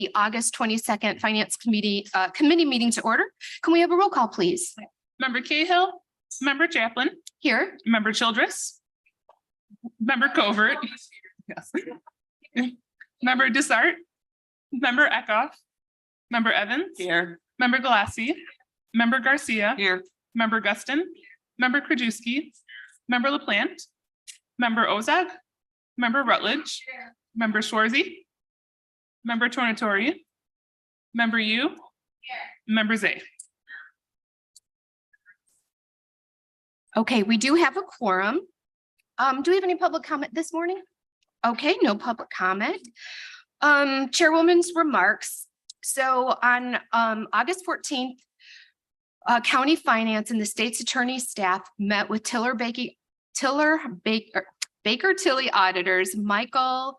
the August 22nd Finance Committee committee meeting to order. Can we have a roll call, please? Member Cahill, Member Chaplin, Here. Member Childress, Member Covert, yes, Member Desart, Member Eckhoff, Member Evans, Here. Member Galassi, Member Garcia, Here. Member Guston, Member Krajewski, Member LaPlante, Member Ozag, Member Rutledge, Member Schwarzy, Member Tornatori, Member Yu, Member Zay. Okay, we do have a quorum. Do we have any public comment this morning? Okay, no public comment. Chairwoman's remarks. So on August 14th, County Finance and the state's attorney staff met with Baker Tilly auditors, Michael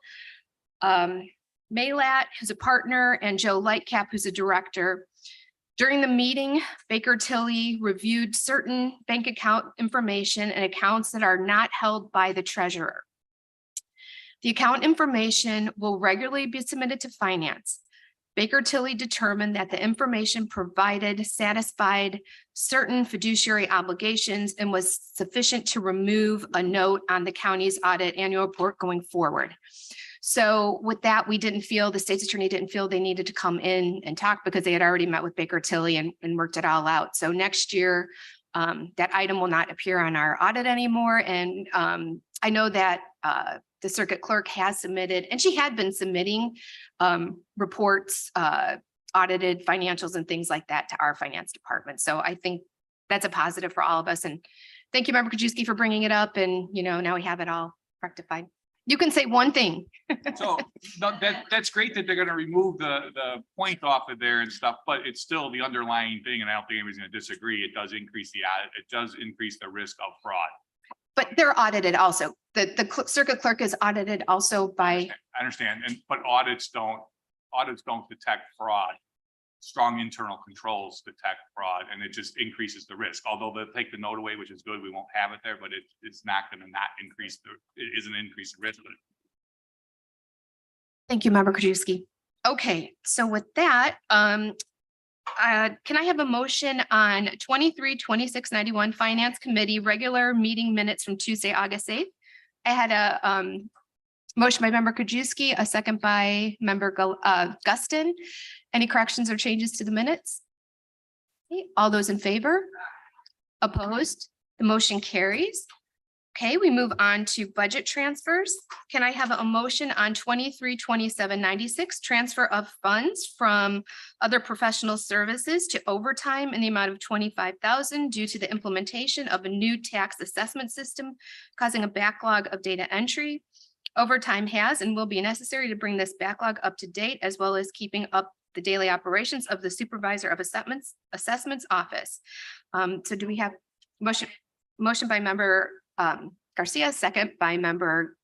Malat, who's a partner, and Joe Lightcap, who's a director. During the meeting, Baker Tilly reviewed certain bank account information and accounts that are not held by the treasurer. The account information will regularly be submitted to finance. Baker Tilly determined that the information provided satisfied certain fiduciary obligations and was sufficient to remove a note on the county's audit annual report going forward. So with that, we didn't feel, the state's attorney didn't feel they needed to come in and talk because they had already met with Baker Tilly and worked it all out. So next year, that item will not appear on our audit anymore. And I know that the circuit clerk has submitted, and she had been submitting reports, audited financials and things like that to our finance department. So I think that's a positive for all of us. And thank you, Member Krajewski, for bringing it up. And, you know, now we have it all rectified. You can say one thing. So that's great that they're gonna remove the point off of there and stuff, but it's still the underlying thing, and I don't think anybody's gonna disagree. It does increase the risk of fraud. But they're audited also. The circuit clerk is audited also by. I understand, but audits don't detect fraud. Strong internal controls detect fraud, and it just increases the risk. Although they'll take the note away, which is good, we won't have it there, but it's not going to not increase it isn't increase the risk. Thank you, Member Krajewski. Okay, so with that, can I have a motion on 23-2691 Finance Committee regular meeting minutes from Tuesday, August 8th? I had a motion by Member Krajewski, a second by Member Guston. Any corrections or changes to the minutes? Okay, all those in favor? Opposed? The motion carries. Okay, we move on to budget transfers. Can I have a motion on 23-2796 transfer of funds from other professional services to overtime in the amount of $25,000 due to the implementation of a new tax assessment system causing a backlog of data entry. Overtime has and will be necessary to bring this backlog up to date, as well as keeping up the daily operations of the supervisor of assessments office. So do we have motion by Member Garcia, second by Member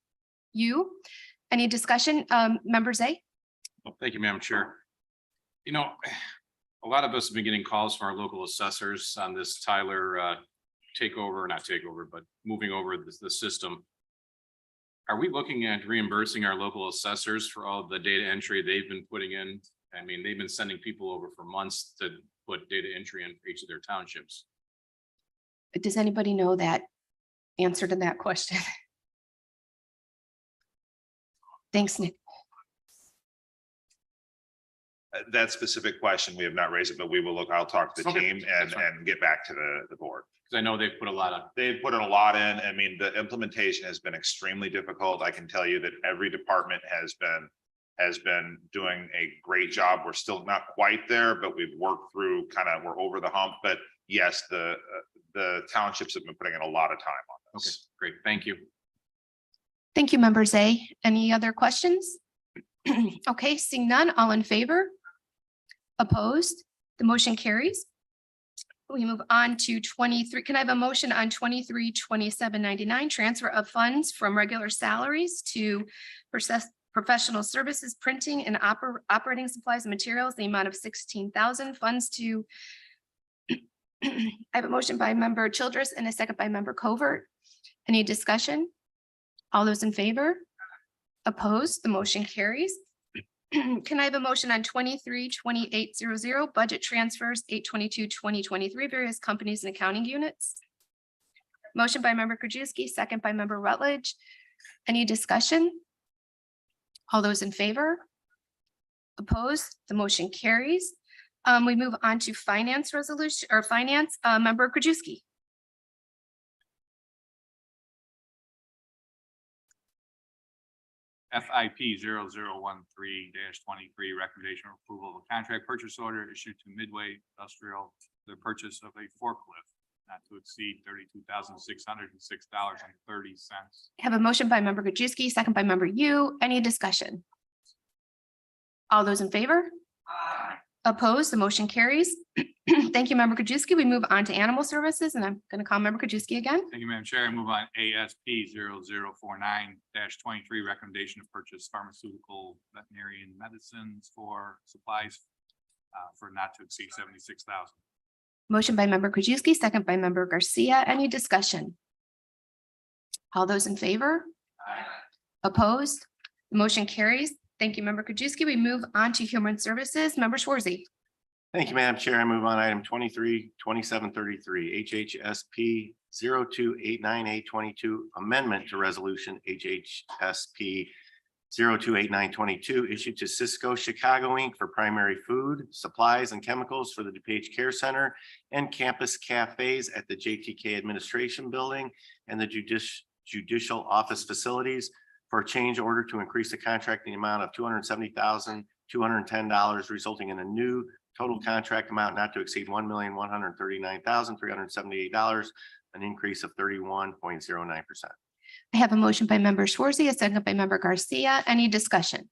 Yu. Any discussion, Member Zay? Well, thank you, Madam Chair. You know, a lot of us have been getting calls from our local assessors on this Tyler not takeover, but moving over the system. Are we looking at reimbursing our local assessors for all of the data entry they've been putting in? I mean, they've been sending people over for months to put data entry in for each of their townships. Does anybody know that answer to that question? Thanks, Nick. That specific question, we have not raised it, but we will look, I'll talk to the Okay, team and get back to the board. Because I know they've put a lot of. They've put in a lot in. I mean, the implementation has been extremely difficult. I can tell you that every department has been doing a great job. We're still not quite there, but we've worked through we're over the hump. But yes, the townships have been putting in a lot of time on this. Okay, great. Thank you. Thank you, Member Zay. Any other questions? Okay, seeing none, all in favor? Opposed? The motion carries. We move on to 23. Can I have a motion on 23-2799 transfer of funds from regular salaries to professional services, printing and operating supplies and materials, the amount of 16,000 funds to. I have a motion by Member Childress and a second by Member Covert. Any discussion? All those in favor? Opposed? The motion carries. Can I have a motion on 23-2800 budget transfers, 8/22/2023, various companies and accounting units? Motion by member Krajewski, second by member Rutledge. Any discussion? All those in favor? Opposed? The motion carries. We move on to finance resolution or finance, member Krajewski. FIP 0013-23, recommendation of approval of a contract purchase order issued to Midway Industrial for the purchase of a forklift not to exceed $32,606.30. Have a motion by member Krajewski, second by member Yu. Any discussion? All those in favor? Opposed? The motion carries. Thank you, member Krajewski. We move on to animal services, and I'm going to call member Krajewski again. Thank you, Madam Chair. I move on ASP 0049-23, recommendation to purchase pharmaceutical veterinarian medicines for supplies for not to exceed $76,000. Motion by member Krajewski, second by member Garcia. Any discussion? All those in favor? Opposed? The motion carries. Thank you, member Krajewski. We move on to human services, member Schwarzy. Thank you, Madam Chair. I move on item 23-2733, HHSP 0289-822, amendment to resolution HHSP 0289-22 issued to Cisco Chicago Inc. for primary food, supplies, and chemicals for the DuPage Care Center and campus cafes at the JTK Administration Building and the Judicial Office facilities for a change order to increase the contract in the amount of $270,210, resulting in a new total contract amount not to exceed $1,139,378, an increase of 31.09%. I have a motion by member Schwarzy, a second by member Garcia. Any discussion?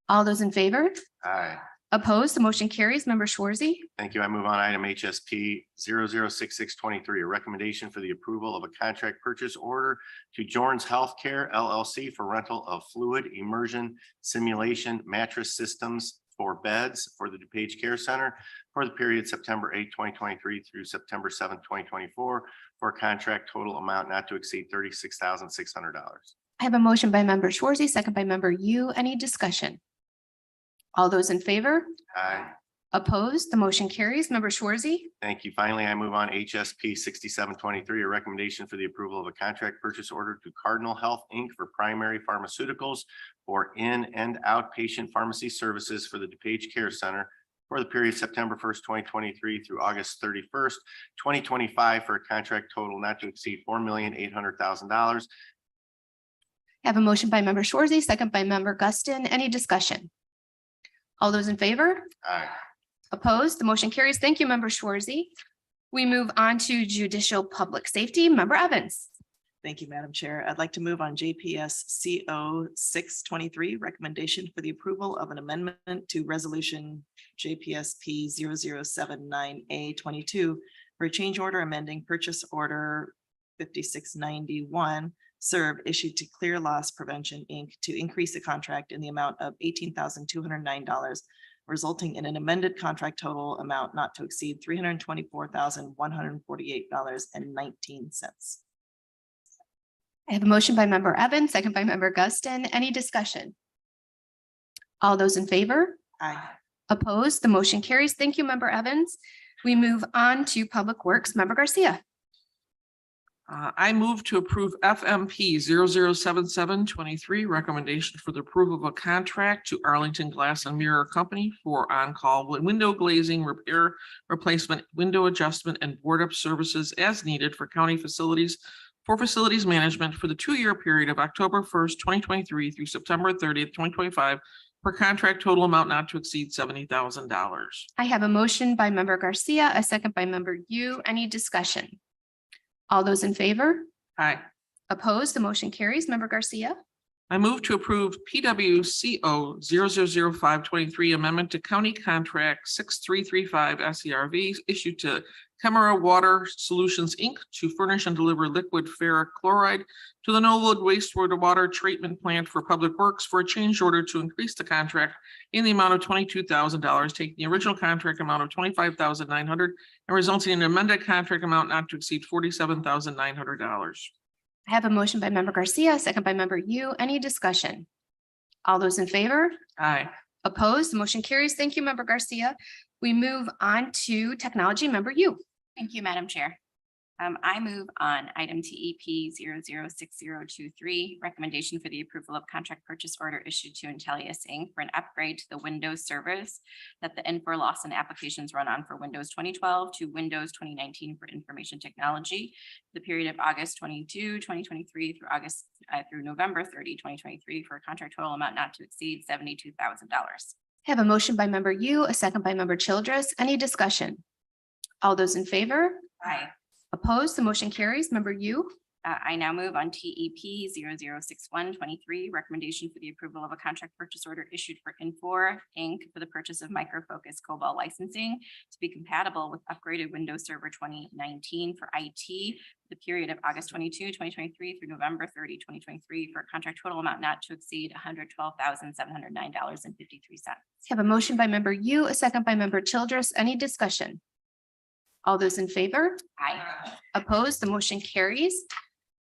All those in favor? Aye. Opposed? The motion carries. Member Schwarzy. Thank you. I move on item HSP 006623, a recommendation for the approval of a contract purchase order to Jorns Healthcare LLC for rental of fluid immersion simulation mattress systems for beds for the DuPage Care Center for the period September 8, 2023 through September 7, 2024, for a contract total amount not to exceed $36,600. I have a motion by member Schwarzy, second by member Yu. Any discussion? All those in favor? Aye. Opposed? The motion carries. Member Schwarzy. Thank you. Finally, I move on HSP 6723, a recommendation for the approval of a contract purchase order to Cardinal Health Inc. for primary pharmaceuticals for in and outpatient pharmacy services for the DuPage Care Center for the period September 1st, 2023 through August 31st, 2025 for a contract total not to exceed $4,800,000. I have a motion by member Schwarzy, second by member Guston. Any discussion? All those in favor? Aye. Opposed? The motion carries. Thank you, member Schwarzy. We move on to judicial public safety. Member Evans. Thank you, Madam Chair. I'd like to move on JPS CO 623, recommendation for the approval of an amendment to resolution JPSP 0079A22 for a change order amending purchase order 5691 serve issued to Clear Loss Prevention Inc. to increase the contract in the amount of $18,209, resulting in an amended contract total amount not to exceed $324,148.19. I have a motion by member Evans, second by member Guston. Any discussion? All those in favor? Aye. Opposed? The motion carries. Thank you, member Evans. We move on to Public Works, member Garcia. I move to approve FMP 007723, recommendation for the approval of a contract to Arlington Glass and Mirror Company for on-call window glazing, repair, replacement, window adjustment, and board-up services as needed for county facilities for facilities management for the 2-year period of October 1st, 2023 through September 30th, 2025, for contract total amount not to exceed $70,000. I have a motion by member Garcia, a second by member Yu. Any discussion? All those in favor? Aye. Opposed? The motion carries. Member Garcia. I move to approve PWCO 000523 amendment to county contract 6335 SERV issued to Camera Water Solutions, Inc. to furnish and deliver liquid ferric chloride to the Nowood wastewater water treatment plant for Public Works for a change order to increase the contract in the amount of $22,000, taking the original contract amount of $25,900 and resulting in an amended contract amount not to exceed $47,900. I have a motion by member Garcia, second by member Yu. Any discussion? All those in favor? Aye. Opposed? The motion carries. Thank you, Member Garcia. We move on to technology. Member you. Thank you, Madam Chair. I move on item TEP 006023, recommendation for the approval of contract purchase order issued to Intellius Inc. for an upgrade to the Windows servers that the Infor Lawson applications run on for Windows 2012 to Windows 2019 for information technology. The period of August 22, 2023 through November 30, 2023 for a contract total amount not to exceed $72,000. Have a motion by member you, a second by member Childress. Any discussion? All those in favor? Aye. Opposed? The motion carries. Member you. I now move on TEP 006123, recommendation for the approval of a contract purchase order issued for Infor Inc. for the purchase of Micro Focus COBOL licensing to be compatible with upgraded Windows Server 2019 for IT, the period of August 22, 2023 through November 30, 2023 for a contract total amount not to exceed $112,709.53. Have a motion by member you, a second by member Childress. Any discussion? All those in favor? Aye. Opposed? The motion carries.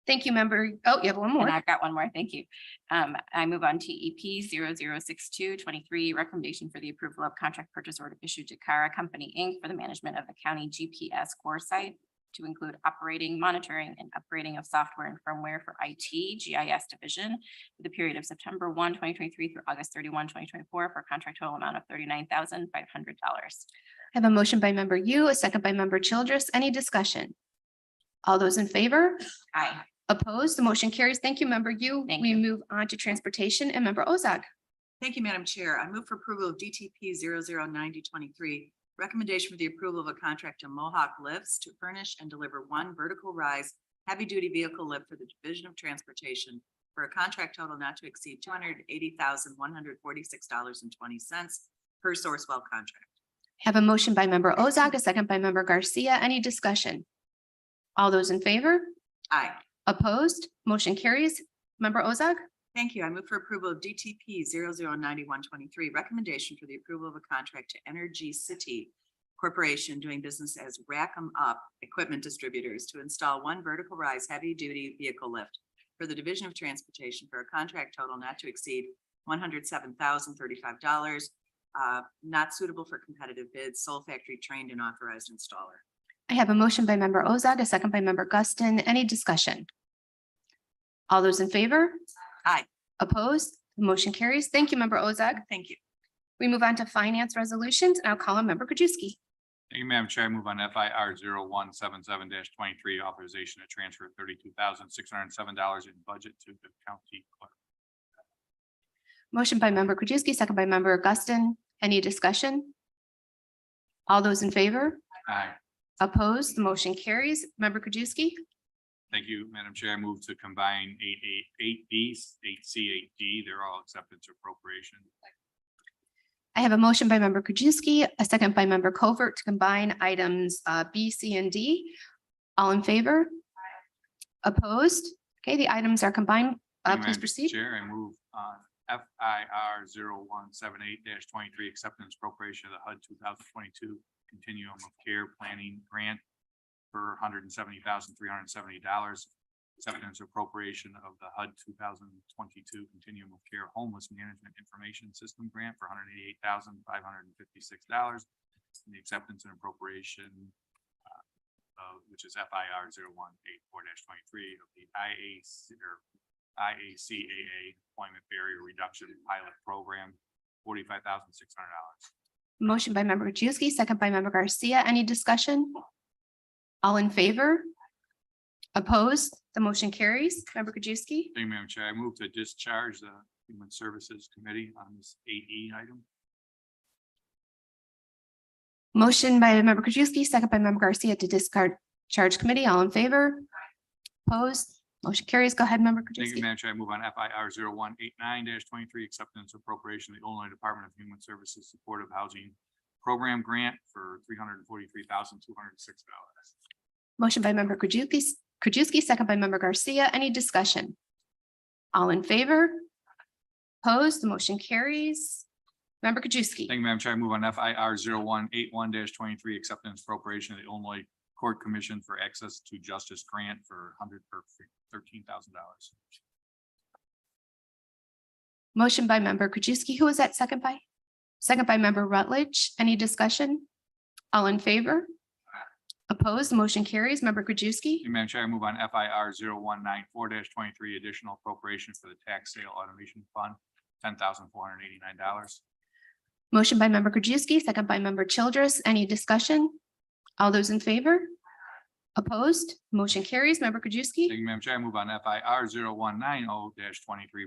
Thank you, member. Oh, you have one And more. I've got one more. Thank you. I move on TEP 006223, recommendation for the approval of contract purchase order issued to Cara Company Inc. for the management of the county GPS core site to include operating, monitoring, and upgrading of software and firmware for IT GIS division for the period of September 1, 2023 through August 31, 2024 for a contract total amount of $39,500. I have a motion by member you, a second by member Childress. Any discussion? All those in favor? Aye. Opposed? The motion carries. Thank you, member you. Thank We you. move on to transportation and member Ozog. Thank you, Madam Chair. I move for approval of DTP 009023, recommendation for the approval of a contract to Mohawk Lifts to furnish and deliver one vertical rise heavy-duty vehicle lift for the Division of Transportation for a contract total not to exceed $280,146.20 per Sourcewell contract. Have a motion by member Ozog, a second by member Garcia. Any discussion? All those in favor? Aye. Opposed? Motion carries. Member Ozog. Thank you. I move for approval of DTP 009123, recommendation for the approval of a contract to Energy City Corporation doing business as Rack 'em Up Equipment Distributors to install one vertical rise heavy-duty vehicle lift for the Division of Transportation for a contract total not to exceed $107,035, not suitable for competitive bids, sole factory trained and authorized installer. I have a motion by member Ozog, a second by member Guston. Any discussion? All those in favor? Aye. Opposed? Motion carries. Thank you, member Ozog. Thank you. We move on to finance resolutions, and I'll call on member Krajewski. Thank you, Madam Chair. I move on FIR 0177-23, authorization to transfer $32,607 in budget to the county clerk. Motion by member Krajewski, second by member Guston. Any discussion? All those in favor? Aye. Opposed? The motion carries. Member Krajewski. Thank you, Madam Chair. I move to combine 8B, 8C, 8D. They're all acceptance appropriation. I have a motion by member Krajewski, a second by member Covert to combine items B, C, and D. All in favor? Opposed? Okay, the items are combined. Thank you, Please Madam proceed. Chair, I move on FIR 0178-23, acceptance appropriation of the HUD 2022 Continuum of Care Planning Grant for $170,370. Acceptance appropriation of the HUD 2022 Continuum of Care Homeless Management Information System Grant for $188,556. And the acceptance and appropriation, which is FIR 0184-23 of the IACAA Employment Barrier Reduction Pilot Program, $45,600. Motion by member Krajewski, second by member Garcia. Any discussion? All in favor? Opposed? The motion carries. Member Krajewski. Thank you, Madam Chair. I move to discharge the Human Services Committee on this 8E item. Motion by member Krajewski, second by member Garcia to discard charge committee. All in favor? Opposed? Motion carries. Go ahead, member Thank you, Krajewski. Madam Chair. I move on FIR 0189-23, acceptance appropriation of the Illinois Department of Human Services Supportive Housing Program Grant for $343,206. Motion by member Krajewski, second by member Garcia. Any discussion? All in favor? Opposed? The motion carries. Member Krajewski. Thank you, Madam Chair. I move on FIR 0181-23, acceptance appropriation of the Illinois Court Commission for Access to Justice Grant for $13,000. Motion by member Krajewski. Who was that second by? Second by member Rutledge. Any discussion? All in favor? Opposed, the motion carries. Member Krajewski. Madam Chair, I move on FIR 0194-23, additional appropriation for the tax sale automation fund, $10,489. Motion by member Krajewski, second by member Childress. Any discussion? All those in favor? Opposed, motion carries. Member Krajewski. Thank you, Madam Chair. I move on FIR 0190-23,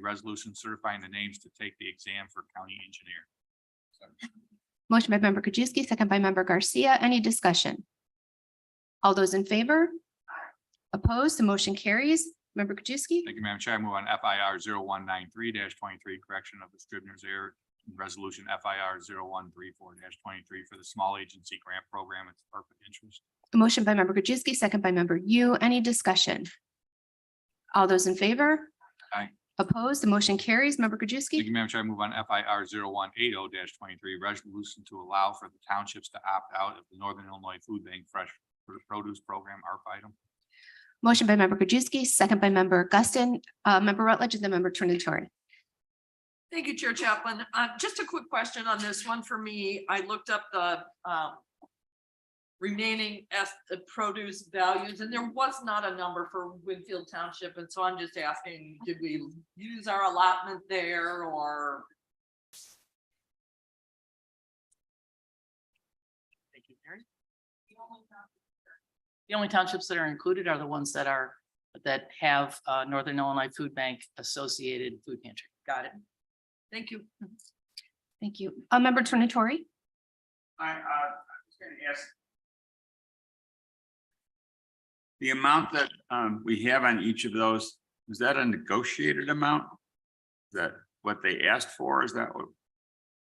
resolution certifying the names to take the exam for county engineer. Motion by member Krajewski, second by member Garcia. Any discussion? All those in favor? Opposed, the motion carries. Member Krajewski. Thank you, Madam Chair. I move on FIR 0193-23, correction of the scrivener's error in resolution FIR 0134-23 for the small agency grant program at perfect interest. Motion by member Krajewski, second by member Yu. Any discussion? All those in favor? Aye. Opposed, the motion carries. Member Thank Krajewski. you, Madam Chair. I move on FIR 0180-23, resolution to allow for the townships to opt out of the Northern Illinois Food Bank Fresh Produce Program ARP item. Motion by member Krajewski, second by member Guston, member Rutledge, and then member Tornatori. Thank you, Chair Chaplin. Just a quick question on this one for me. I looked up the remaining produce values, and there was not a number for Winfield Township. And so I'm just asking, did we use our allotment there or? Thank you, Mary. The only townships that are included are the ones that have Northern Illinois Food Bank associated food pantry. Got it. Thank you. Thank you. Member Tornatori. I was going to ask. The amount that we have on each of those, is that a negotiated amount? Is that what they asked for? Is that what?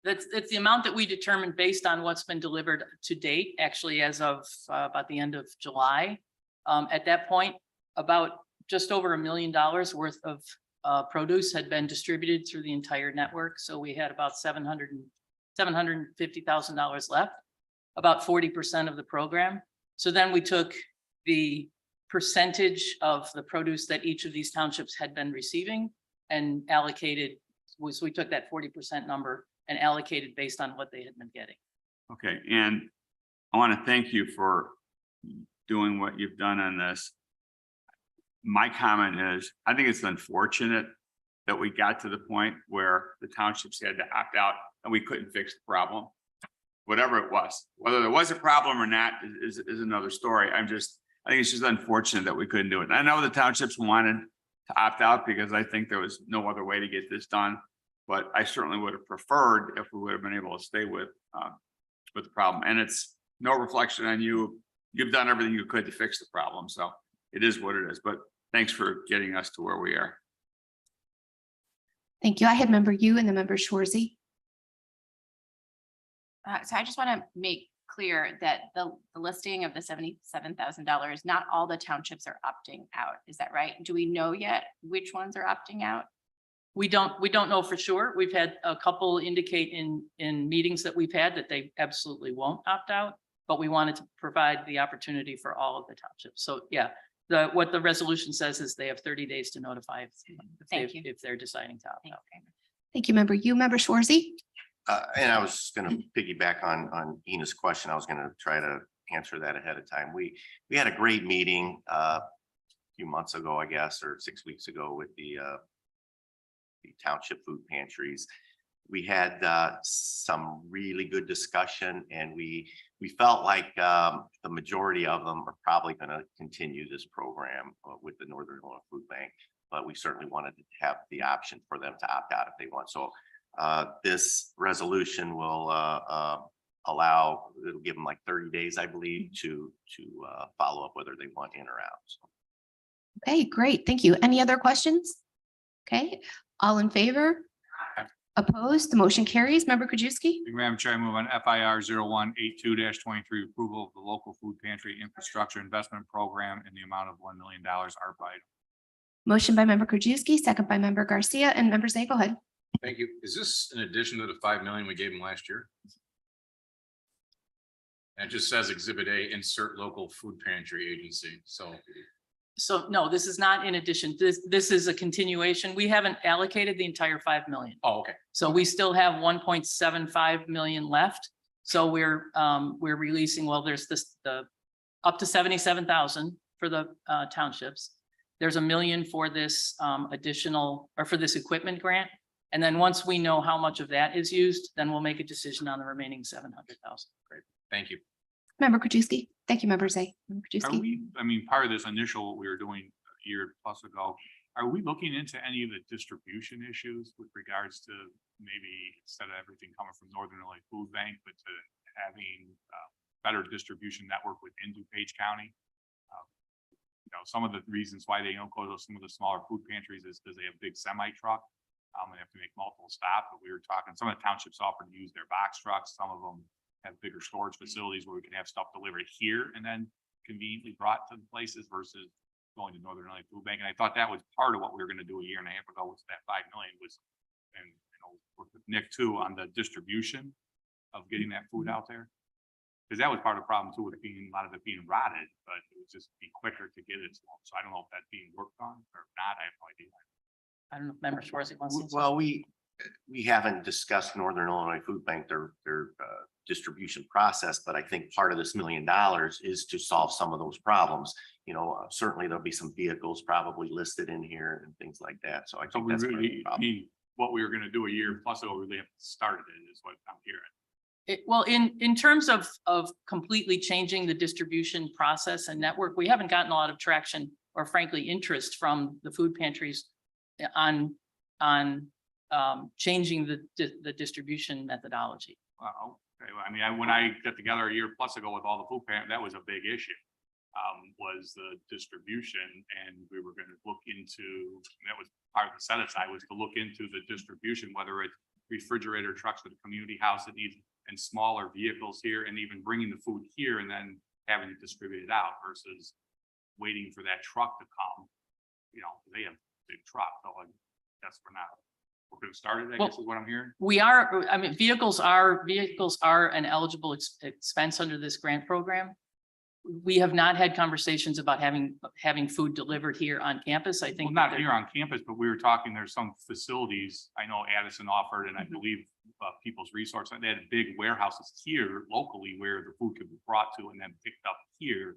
It's the amount that we determined based on what's been delivered to date, actually, as of about the end of July. At that point, about just over $1 million worth of produce had been distributed through the entire network. So we had about $750,000 left, about 40% of the program. So then we took the percentage of the produce that each of these townships had been receiving and allocated, we took that 40% number and allocated based on what they had been getting. Okay, and I want to thank you for doing what you've done on this. My comment is, I think it's unfortunate that we got to the point where the townships had to opt out and we couldn't fix the problem. Whatever it was, whether there was a problem or not is another story. I think it's just unfortunate that we couldn't do it. And I know the townships wanted to opt out because I think there was no other way to get this done. But I certainly would have preferred if we would have been able to stay with the problem. And it's no reflection on you. You've done everything you could to fix the problem. So it is what it is. But thanks for getting us to where we are. Thank you. I had member Yu and the member Schwarzy. So I just want to make clear that the listing of the $77,000, not all the townships are opting out. Is that right? Do we know yet which ones are opting out? We don't know for sure. We've had a couple indicate in meetings that we've had that they absolutely won't opt out, but we wanted to provide the opportunity for all of the townships. So yeah, what the resolution says is they have 30 days to notify if they're deciding to opt out. Thank you, member Yu. Member Schwarzy. And I was going to piggyback on Ina's question. I was going to try to answer that ahead of time. We had a great meeting a few months ago, I guess, or 6 weeks ago with the township food pantries. We had some really good discussion, and we felt like the majority of them are probably going to continue this program with the Northern Illinois Food Bank, but we certainly wanted to have the option for them to opt out if they want. So this resolution will allow, it'll give them like 30 days, I believe, to follow up whether they want in or out. So. Okay, great. Thank you. Any other questions? Okay, all in favor? Opposed? The motion carries. Member Krajewski. Madam Chair, I move on FIR 0182-23, approval of the local food pantry infrastructure investment program in the amount of $1 million ARP item. Motion by member Krajewski, second by member Garcia, and member Zay, go ahead. Thank you. Is this in addition to the $5 million we gave them last year? And it just says Exhibit A, insert local food pantry agency. So So no, this is not in addition. This is a continuation. We haven't allocated the entire 5 million. Oh, okay. So we still have 1.75 million left. So we're releasing, well, there's the up to 77,000 for the townships. There's $1 million for this additional, or for this equipment grant. And then once we know how much of that is used, then we'll make a decision on the remaining 700,000. Great, thank you. Member Krajewski. Thank you, Member Zay. Member Are Krajewski. we, I mean, part of this initial, what we were doing a year plus ago, are we looking into any of the distribution issues with regards to maybe instead of everything coming from Northern Illinois Food Bank, but to having better distribution network within DuPage County? You know, some of the reasons why they don't go to some of the smaller food pantries is because they have big semi truck. And have to make multiple stops, but we were talking, some of the townships offer to use their box trucks. Some of them have bigger storage facilities where we can have stuff delivered here and then conveniently brought to the places versus going to Northern Illinois Food Bank. And I thought that was part of what we were going to do a year and a half ago was that 5 million was, and you know, work with Nick too on the distribution of getting that food out there. Because that was part of the problem too, with it being, a lot of it being rotted, but it would just be quicker to get it to them. So I don't know if that's being worked on or not. I have no idea. I don't know if Member Schwarzy wants to. Well, we haven't discussed Northern Illinois Food Bank, their distribution process, but I think part of this $1 million is to solve some of those problems. You know, certainly there'll be some vehicles probably listed in here and things like that. So I So think we that's part of the really, I problem. mean, what we were gonna do a year plus ago, we really have started it is what I'm hearing. Well, in terms of completely changing the distribution process and network, we haven't gotten a lot of traction or frankly interest from the food pantries on changing the distribution methodology. Wow. Okay. Well, I mean, when I got together a year plus ago with all the food pantries, that was a big issue. Was the distribution, and we were going to look into, that was part of the set aside, was to look into the distribution, whether it's refrigerator trucks for the community house that needs, and smaller vehicles here, and even bringing the food here and then having it distributed out versus waiting for that truck to come. You know, they have big truck, so I guess we're going to start it, I guess is what I'm hearing. We are, I mean, vehicles are an eligible expense under this grant program. We have not had conversations about having food delivered here on campus. I think. Well, not here on campus, but we were talking, there's some facilities, I know Addison offered, and I believe People's Resource, they had big warehouses here locally where the food could be brought to and then picked up here.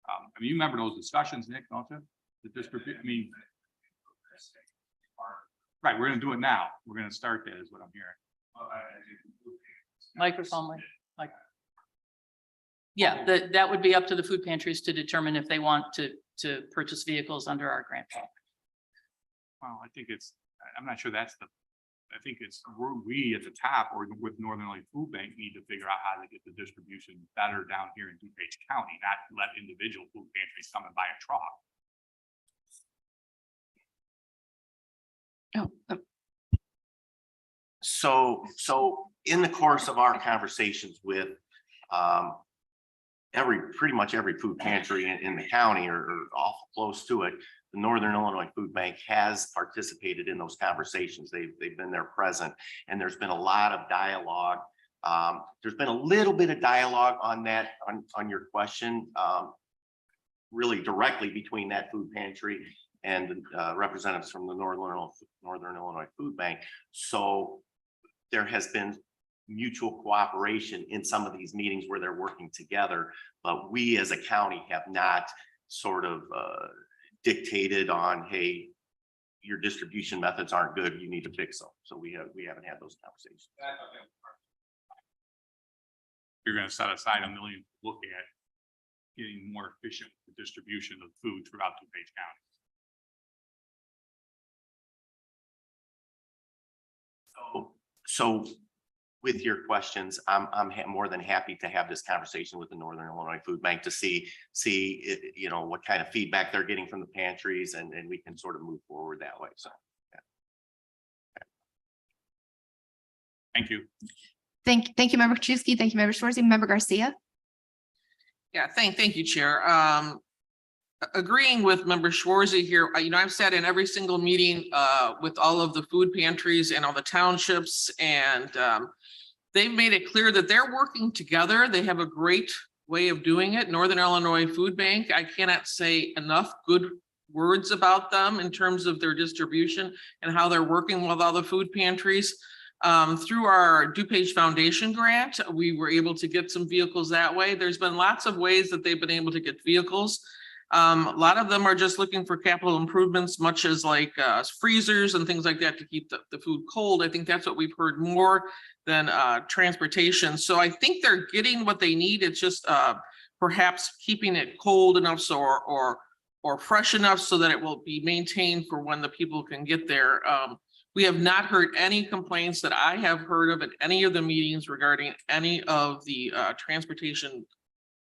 I mean, you remember those discussions, Nick, don't you? The distribution, I mean. Right, we're gonna do it now. We're gonna start that is what I'm hearing. Microphone, like. Yeah, that would be up to the food pantries to determine if they want to purchase vehicles under our grant program. Well, I think I'm not sure that's I think we at the top or with Northern Illinois Food Bank need to figure out how to get the distribution better down here in DuPage County, not let individual food pantries come and buy a truck. So in the course of our conversations with pretty much every food pantry in the county or awful close to it, the Northern Illinois Food Bank has participated in those conversations. They've been there present, and there's been a lot of dialogue. There's been a little bit of dialogue on that, on your question, really directly between that food pantry and representatives from the Northern Illinois Food Bank. So there has been mutual cooperation in some of these meetings where they're working together, but we as a county have not sort of dictated on, hey, your distribution methods aren't good, you need to fix them. So we haven't had those conversations. You're gonna set aside $1 million to look at getting more efficient with the distribution of food throughout DuPage County. So with your questions, I'm more than happy to have this conversation with the Northern Illinois Food Bank to see you know, what kind of feedback they're getting from the pantries, and we can sort of move forward that way. So. Yeah. Thank you. Thank you, Member Krajewski. Thank you, Member Schwarzy. Member Garcia. Yeah, thank you, Chair. Agreeing with Member Schwarzy here, you know, I've sat in every single meeting with all of the food pantries and all the townships, and they've made it clear that they're working together. They have a great way of doing it. Northern Illinois Food Bank, I cannot say enough good words about them in terms of their distribution and how they're working with all the food pantries. Through our DuPage Foundation grant, we were able to get some vehicles that way. There's been lots of ways that they've been able to get vehicles. A lot of them are just looking for capital improvements, much as like freezers and things like that to keep the food cold. I think that's what we've heard more than transportation. So I think they're getting what they need. It's just perhaps keeping it cold enough so or fresh enough so that it will be maintained for when the people can get there. We have not heard any complaints that I have heard of at any of the meetings regarding any of the transportation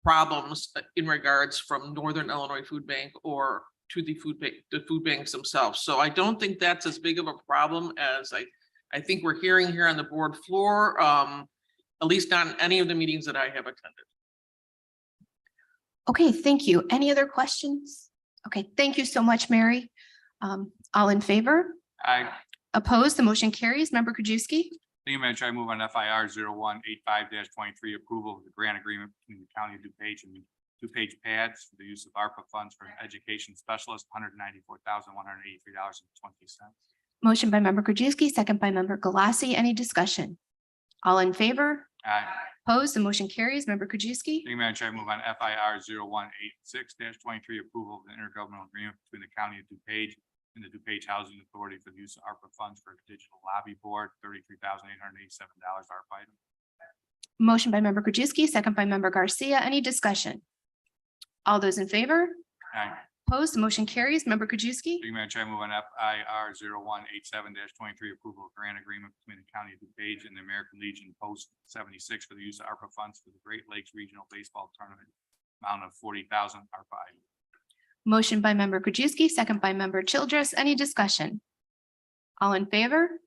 problems in regards from Northern Illinois Food Bank or to the food banks themselves. So I don't think that's as big of a problem as I think we're hearing here on the board floor, at least not in any of the meetings that I have attended. Okay, thank you. Any other questions? Okay, thank you so much, Mary. All in favor? Aye. Opposed? The motion carries. Member Krajewski? Thank you, Madam Chair. I move on FIR 0185-23, approval of the grant agreement between the County of DuPage and DuPage pads for the use of ARPA funds for an education specialist, $194,183.20. Motion by Member Krajewski, second by Member Galassi. Any discussion? All in favor? Aye. Opposed? The motion carries. Member Krajewski? Thank you, Madam Chair. I move on FIR 0186-23, approval of the intergovernmental agreement between the County of DuPage and the DuPage Housing Authority for the use of ARPA funds for a digital lobby board, $33,887 ARPA item. Motion by Member Krajewski, second by Member Garcia. Any discussion? All those in favor? Aye. Opposed? The motion carries. Member Krajewski? Thank you, Madam Chair. I move on FIR 0187-23, approval of grant agreement between the County of DuPage and the American Legion Post 76 for the use of ARPA funds for the Great Lakes Regional Baseball Tournament, amount of $40,000 ARPA item. Motion by Member Krajewski, second by Member Childress. Any discussion? All in favor?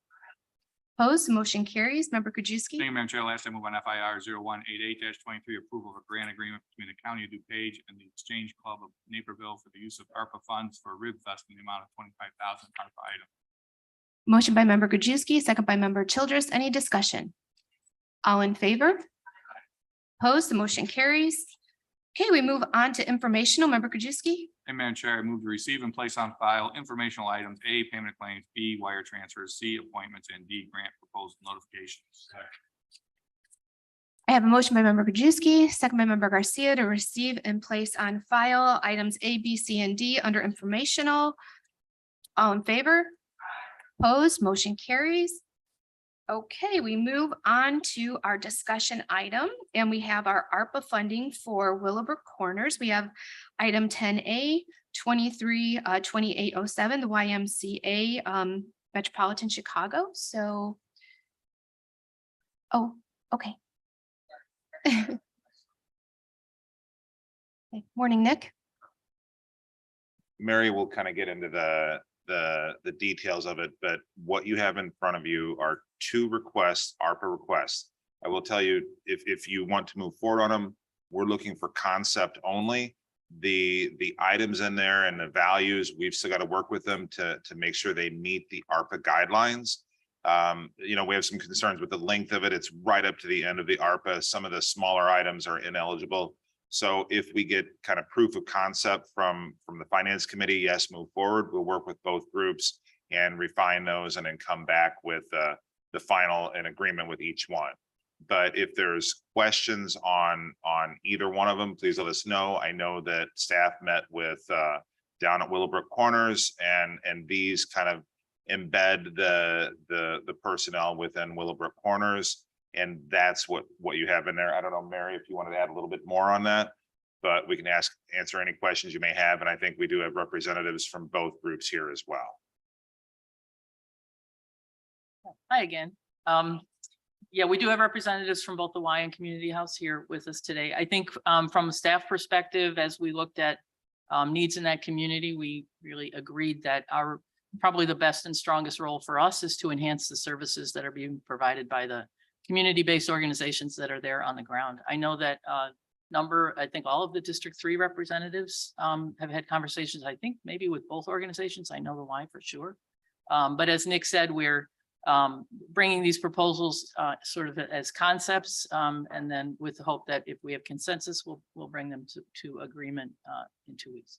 Opposed? The motion carries. Member Krajewski? Thank you, Madam Chair. Last, I move on FIR 0188-23, approval of a grant agreement between the County of DuPage and the Exchange Club of Naperville for the use of ARPA funds for Rib Fest in the amount of $25,000 ARPA item. Motion by Member Krajewski, second by Member Childress. Any discussion? All in favor? Opposed? The motion carries. Okay, we move on to informational. Member Krajewski? And Madam Chair, I move to receive and place on file informational items: A, payment of claims; B, wire transfers; C, appointments; and D, grant proposal notifications. I have a motion by Member Krajewski, second by Member Garcia to receive and place on file items A, B, C, and D under informational. All in favor? Opposed? Motion carries. Okay, we move on to our discussion item, and we have our ARPA funding for Willowbrook Corners. We have item 10A, 23-2807, the YMCA Metropolitan Chicago. So, oh, okay. Okay, morning, Nick. Mary will kind of get into the details of it, but what you have in front of you are two requests, ARPA requests. I will tell you, if you want to move forward on them, we're looking for concept only. The items in there and the values, we've still got to work with them to make sure they meet the ARPA guidelines. You know, we have some concerns with the length of it. It's right up to the end of the ARPA. Some of the smaller items are ineligible. So if we get kind of proof of concept from the finance committee, yes, move forward. We'll work with both groups and refine those and then come back with the final and agreement with each one. But if there's questions on either one of them, please let us know. I know that staff met with down at Willowbrook Corners, and these kind of embed the personnel within Willowbrook Corners. And that's what you have in there. I don't know, Mary, if you wanted to add a little bit more on that, but we can answer any questions you may have. And I think we do have representatives from both groups here as well. Hi again. Yeah, we do have representatives from both the Y and Community House here with us today. I think from a staff perspective, as we looked at needs in that community, we really agreed that probably the best and strongest role for us is to enhance the services that are being provided by the community-based organizations that are there on the ground. I know that I think all of the District 3 representatives have had conversations, I think maybe with both organizations. I know the Y for sure. But as Nick said, we're bringing these proposals sort of as concepts, and then with the hope that if we have consensus, we'll bring them to agreement in 2 weeks.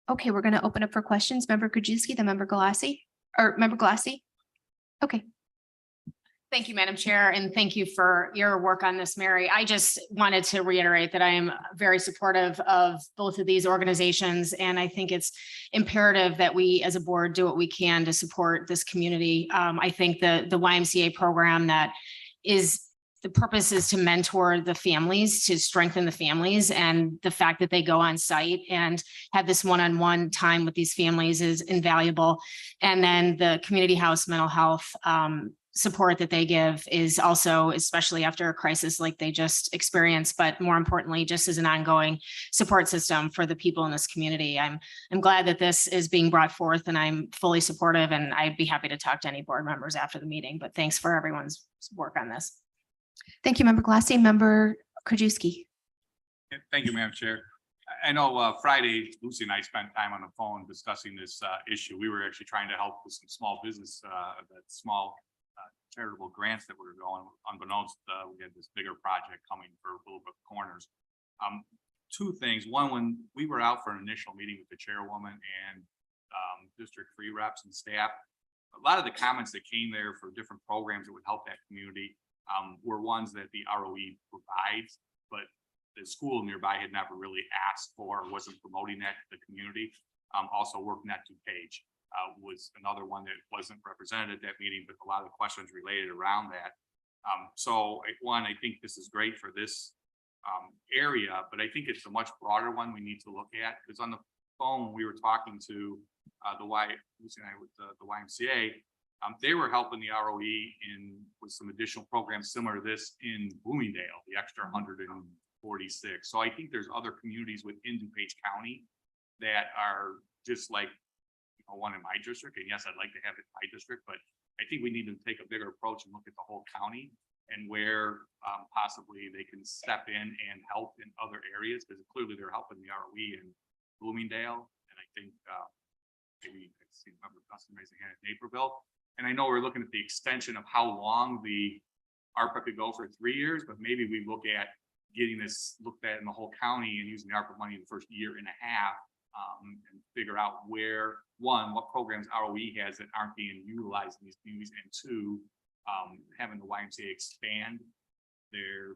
Okay, we're going to open up for questions. Member Krajewski, then Member Galassi, or Member Galassi. Okay. Thank you, Madam Chair, and thank you for your work on this, Mary. I just wanted to reiterate that I am very supportive of both of these organizations, and I think it's imperative that we as a board do what we can to support this community. I think the YMCA program the purpose is to mentor the families, to strengthen the families, and the fact that they go on site and have this one-on-one time with these families is invaluable. And then the community house mental health support that they give is also, especially after a crisis like they just experienced, but more importantly, just as an ongoing support system for the people in this community. I'm glad that this is being brought forth, and I'm fully supportive, and I'd be happy to talk to any board members after the meeting, but thanks for everyone's work on this. Thank you, Member Galassi. Member Krajewski. Thank you, Madam Chair. I know Friday, Lucy and I spent time on the phone discussing this issue. We were actually trying to help with some small business, small charitable grants that were going. Unbeknownst, we had this bigger project coming for Little Brook Corners. Two things. One, when we were out for an initial meeting with the chairwoman and district free reps and staff, a lot of the comments that came there for different programs that would help that community were ones that the ROE provides, but the school nearby had never really asked for or wasn't promoting that to the community. Also, WorkNet DuPage was another one that wasn't represented at that meeting, but a lot of the questions related around that. So one, I think this is great for this area, but I think it's a much broader one we need to look at, because on the phone, we were talking to Lucy and I with the YMCA. They were helping the ROE with some additional programs similar to this in Bloomingdale, the extra 146. So I think there's other communities within DuPage County that are just like one in my district. And yes, I'd like to have it in my district, but I think we need to take a bigger approach and look at the whole county and where possibly they can step in and help in other areas, because clearly they're helping the ROE in Bloomingdale. And I think maybe I see Member Dustin raising a hand at Naperville. And I know we're looking at the extension of how long the ARPA could go for 3 years, but maybe we look at getting this looked at in the whole county and using the ARPA money in the first year and a half and figure out where, one, what programs ROE has that aren't being utilized in these communities, and two, having the YMCA expand their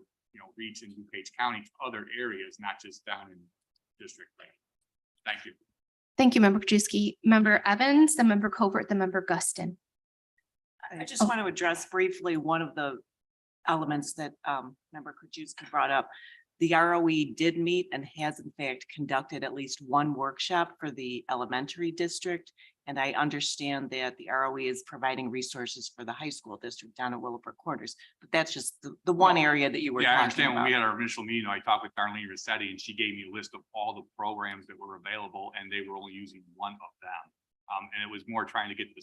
reach in DuPage County to other areas, not just down in District Lane. Thank you. Thank you, Member Krajewski. Member Evans, then Member Covert, then Member Guston. I just want to address briefly one of the elements that Member Krajewski brought up. The ROE did meet and has in fact conducted at least one workshop for the elementary district. And I understand that the ROE is providing resources for the high school district down at Willowbrook Corners, but that's just the one area that you were Yeah, I talking understand. When about. we had our initial meeting, I talked with Darlene Rossetti and she gave me a list of all the programs that were available, and they were only using one of them. And it was more trying to get the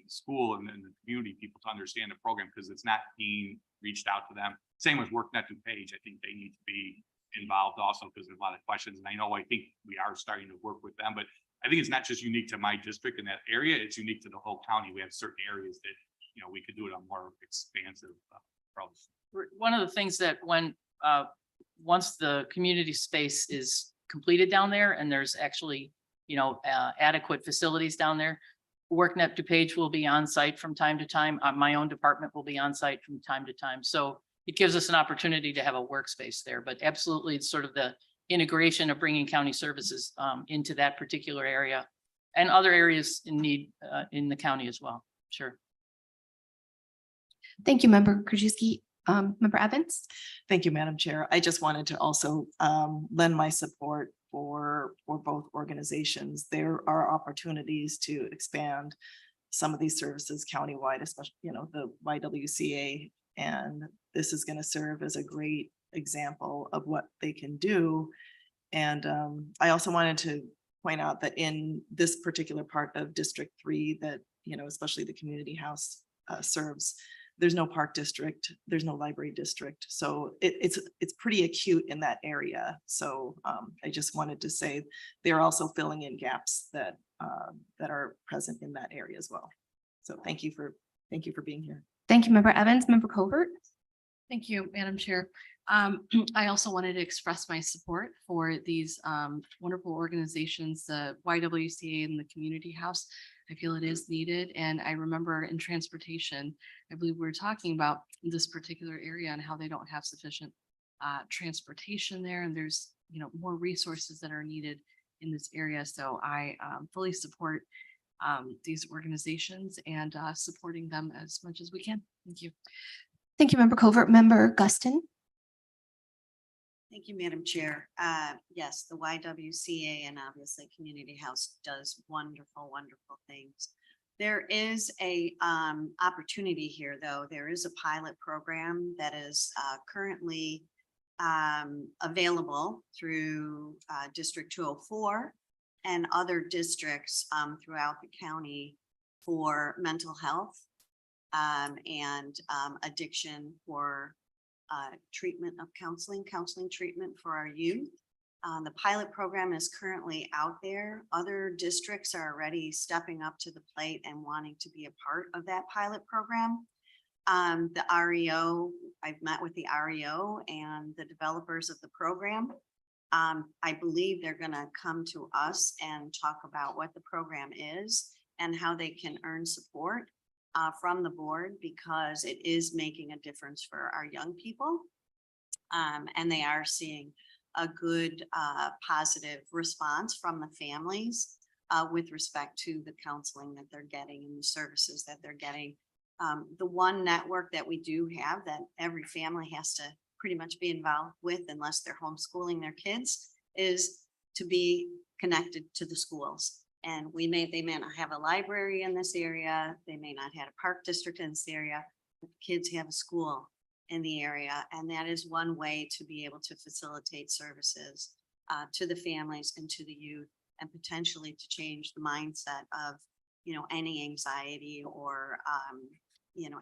school and the community people to understand the program, because it's not being reached out to them. Same with WorkNet DuPage. I think they need to be involved also, because there's a lot of questions. And I think we are starting to work with them, but I think it's not just unique to my district in that area. It's unique to the whole county. We have certain areas that, we could do it on more expansive approach. One of the things that once the community space is completed down there and there's actually adequate facilities down there, WorkNet DuPage will be on site from time to time. My own department will be on site from time to time. So it gives us an opportunity to have a workspace there, but absolutely it's sort of the integration of bringing county services into that particular area and other areas in need in the county as well. Sure. Thank you, Member Krajewski. Member Evans. Thank you, Madam Chair. I just wanted to also lend my support for both organizations. There are opportunities to expand some of these services countywide, especially, the YWCA, and this is going to serve as a great example of what they can do. And I also wanted to point out that in this particular part of District 3 that, especially the community house serves, there's no park district, there's no library district. So it's pretty acute in that area. So I just wanted to say they're also filling in gaps that are present in that area as well. So thank you for being here. Thank you, Member Evans, Member Covert. Thank you, Madam Chair. I also wanted to express my support for these wonderful organizations, the YWCA and the Community House. I feel it is needed. And I remember in transportation, I believe we were talking about this particular area and how they don't have sufficient transportation there. And there's, more resources that are needed in this area. So I fully support these organizations and supporting them as much as we can. Thank you. Thank you, Member Covert. Member Guston. Thank you, Madam Chair. Yes, the YWCA and obviously Community House does wonderful, wonderful things. There is a opportunity here, though. There is a pilot program that is currently available through District 204 and other districts throughout the county for mental health and addiction for treatment of counseling treatment for our youth. The pilot program is currently out there. Other districts are already stepping up to the plate and wanting to be a part of that pilot program. The REO, I've met with the REO and the developers of the program. I believe they're going to come to us and talk about what the program is and how they can earn support from the board, because it is making a difference for our young people. And they are seeing a good positive response from the families with respect to the counseling that they're getting and the services that they're getting. The one network that we do have that every family has to pretty much be involved with, unless they're homeschooling their kids, is to be connected to the schools. And they may not have a library in this area. They may not have a park district in this area, but kids have a school in the area. And that is one way to be able to facilitate services to the families and to the youth, and potentially to change the mindset of, any anxiety or,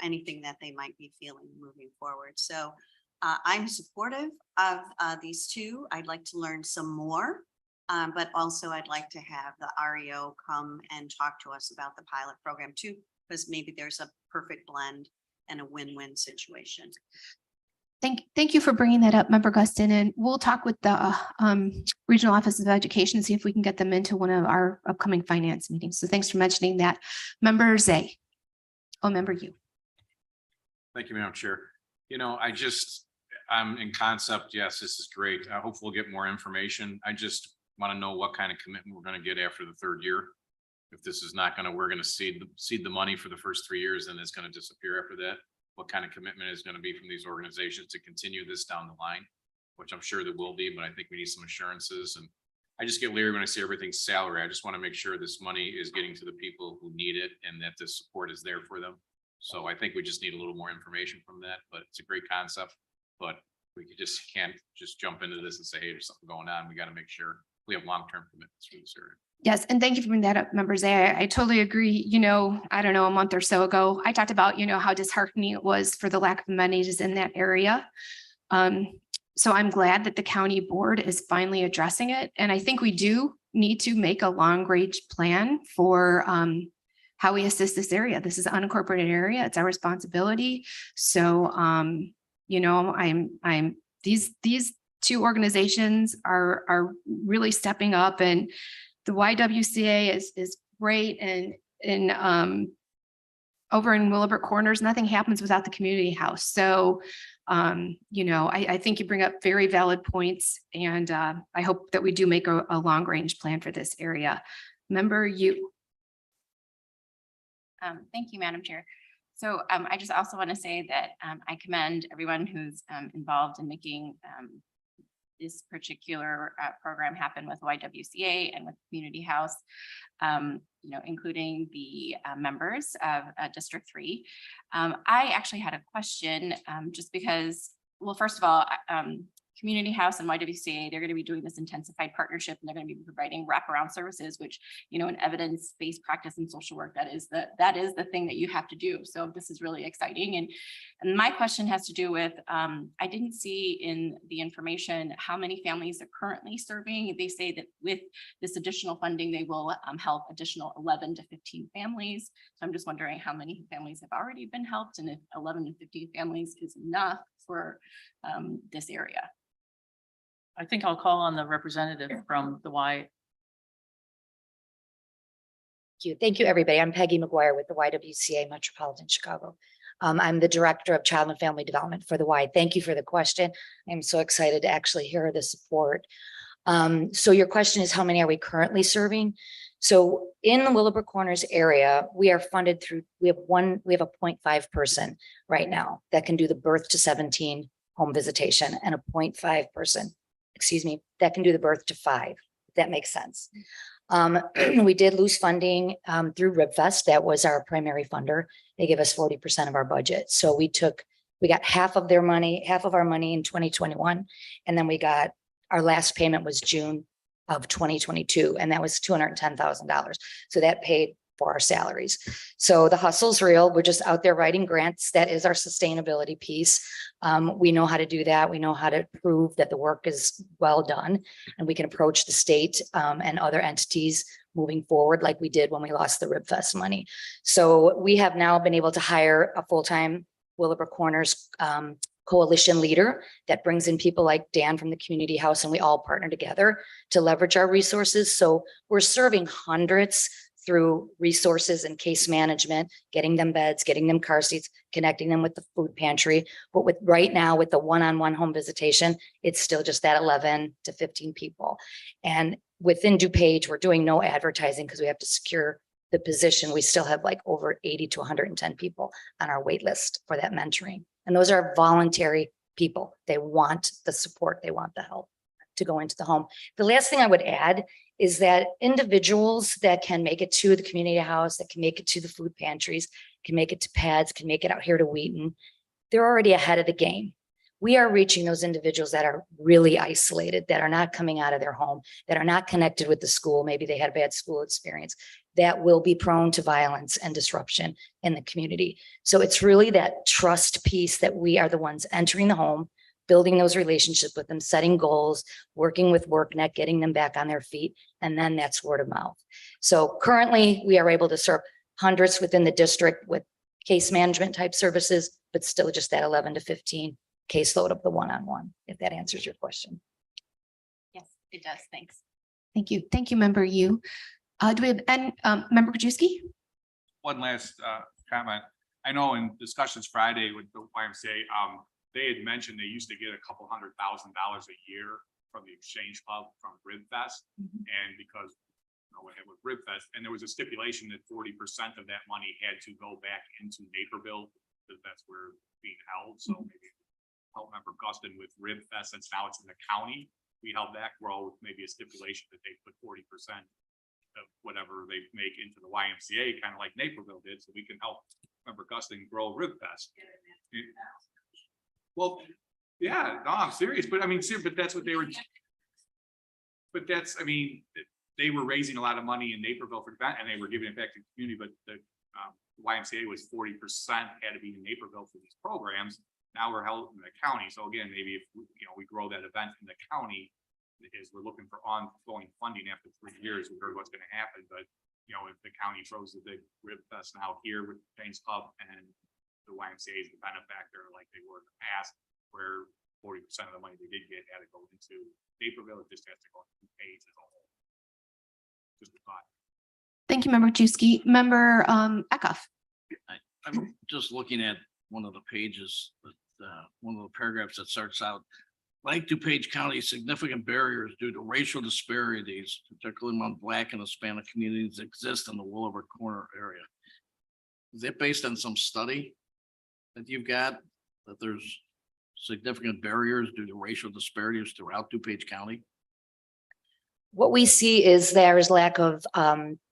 anything that they might be feeling moving forward. So I'm supportive of these two. I'd like to learn some more. But also I'd like to have the REO come and talk to us about the pilot program too, because maybe there's a perfect blend and a win-win situation. Thank you for bringing that up, Member Guston, and we'll talk with the Regional Office of Education, see if we can get them into one of our upcoming finance meetings. So thanks for mentioning that. Member Zay. Oh, Member you. Thank you, Madam Chair. I'm in concept. Yes, this is great. I hope we'll get more information. I just want to know what kind of commitment we're going to get after the third year. If this is not we're going to seed the money for the first 3 years, and it's going to disappear after that. What kind of commitment is going to be from these organizations to continue this down the line, which I'm sure there will be, but I think we need some assurances. And I just get leery when I see everything's salary. I just want to make sure this money is getting to the people who need it and that the support is there for them. So I think we just need a little more information from that, but it's a great concept, but we can't just jump into this and say, hey, there's something going on. We got to make sure we have long-term commitments for this area. Yes, and thank you for bringing that up, Member Zay. I totally agree. I don't know, a month or so ago, I talked about, how disheartening it was for the lack of amenities in that area. So I'm glad that the county board is finally addressing it. And I think we do need to make a long-range plan for how we assist this area. This is an unincorporated area. It's our responsibility. So, these two organizations are really stepping up, and the YWCA is great. And over in Willowbrook Corners, nothing happens without the community house. So, I think you bring up very valid points, and I hope that we do make a long range plan for this area. Member you. Thank you, Madam Chair. So I just also want to say that I commend everyone who's involved in making this particular program happen with YWCA and with Community House, including the members of District 3. I actually had a question just because, well, first of all, community house and YWCA, they're going to be doing this intensified partnership and they're going to be providing wraparound services, which, you know, in evidence-based practice and social work, that is the thing that you have to do. So this is really exciting. And my question has to do with, I didn't see in the information how many families are currently serving. They say that with this additional funding, they will help additional 11 to 15 families. So I'm just wondering how many families have already been helped and if 11 to 15 families is enough for this area. I think I'll call on the representative from the Y. Thank you, everybody. I'm Peggy McGuire with the YWCA Metropolitan Chicago. I'm the Director of Child and Family Development for the Y. Thank you for the question. I'm so excited to actually hear the support. So your question is, how many are we currently serving? So in the Willowbrook Corners area, we are funded through, we have a 0.5 person right now that can do the birth to 17 home visitation, and a 0.5 person, excuse me, that can do the birth to 5. If that makes sense. We did lose funding through RibFest. That was our primary funder. They give us 40% of our budget. So we got half of our money in 2021. And then we got, our last payment was June of 2022. And that was $210,000. So that paid for our salaries. So the hustle's real. We're just out there writing grants. That is our sustainability piece. We know how to do that. We know how to prove that the work is well done, and we can approach the state and other entities moving forward like we did when we lost the RibFest money. So we have now been able to hire a full-time Willowbrook Corners coalition leader that brings in people like Dan from the community house, and we all partner together to leverage our resources. So we're serving hundreds through resources and case management, getting them beds, getting them car seats, connecting them with the food pantry. But with right now, with the one-on-one home visitation, it's still just that 11 to 15 people. And within DuPage, we're doing no advertising because we have to secure the position. We still have like over 80 to 110 people on our wait list for that mentoring. And those are voluntary people. They want the support, they want the help to go into the home. The last thing I would add is that individuals that can make it to the community house, that can make it to the food pantries, can make it to pads, can make it out here to Wheaton, they're already ahead of the game. We are reaching those individuals that are really isolated, that are not coming out of their home, that are not connected with the school. Maybe they had a bad school experience, that will be prone to violence and disruption in the community. So it's really that trust piece that we are the ones entering the home, building those relationships with them, setting goals, working with WorkNet, getting them back on their feet, and then that's word of mouth. So currently we are able to serve hundreds within the district with case management type services, but still just that 11 to 15 caseload of the one-on-one, if that answers your question. Yes, it does. Thanks. Thank you. Thank you, Member Yu. Do we have, and Member Krajewski? One last comment. I know in discussions Friday with the YMCA, they had mentioned they used to get a couple $100,000 a year from the Exchange Club from RibFest. And because with RibFest, and there was a stipulation that 40% of that money had to go back into Naperville, because that's where it's being held. So maybe help Member Guston with RibFest, since now it's in the county, we held that grow with maybe a stipulation that they put 40% of whatever they make into the YMCA, kind of like Naperville did, so we can help Member Guston grow RibFest. Well, yeah, no, I'm serious, but I mean, but that's what they were. But that's, I mean, they were raising a lot of money in Naperville for that, and they were giving it back to the community. But the YMCA was 40% had to be in Naperville for these programs. Now we're held in the county. So again, maybe if we grow that event in the county, is we're looking for ongoing funding after 3 years. We heard what's going to happen, but if the county throws the big RibFest now here with James Club and the YMCA is the benefactor like they were in the past, where 40% of the money they did get had to go into Naperville. It just has to go into DuPage as a whole. Just a thought. Thank you, Member Krajewski. Member Eckhoff. I'm just looking at one of the pages, one of the paragraphs that starts out, like DuPage County, significant barriers due to racial disparities, particularly among Black and Hispanic communities, exist in the Willowbrook Corner area. Is that based on some study that you've got, that there's significant barriers due to racial disparities throughout DuPage County? What we see is there is lack of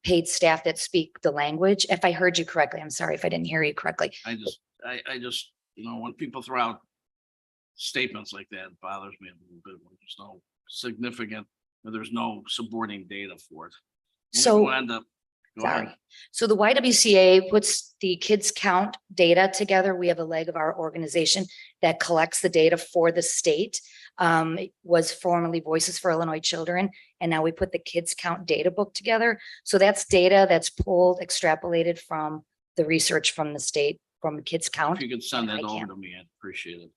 paid staff that speak the language. If I heard you correctly, I'm sorry if I didn't hear you correctly. I just, when people throw out statements like that bothers me a little bit when there's no significant, or there's no supporting data for it. And So- we'll end up- go ahead. Sorry. So the YWCA puts the kids count data together. We have a leg of our organization that collects the data for the state. It was formerly Voices for Illinois Children, and now we put the kids count data book together. So that's data that's pulled, extrapolated from the research from the state, from kids count. If you could send and that I over can. to me, I'd appreciate it.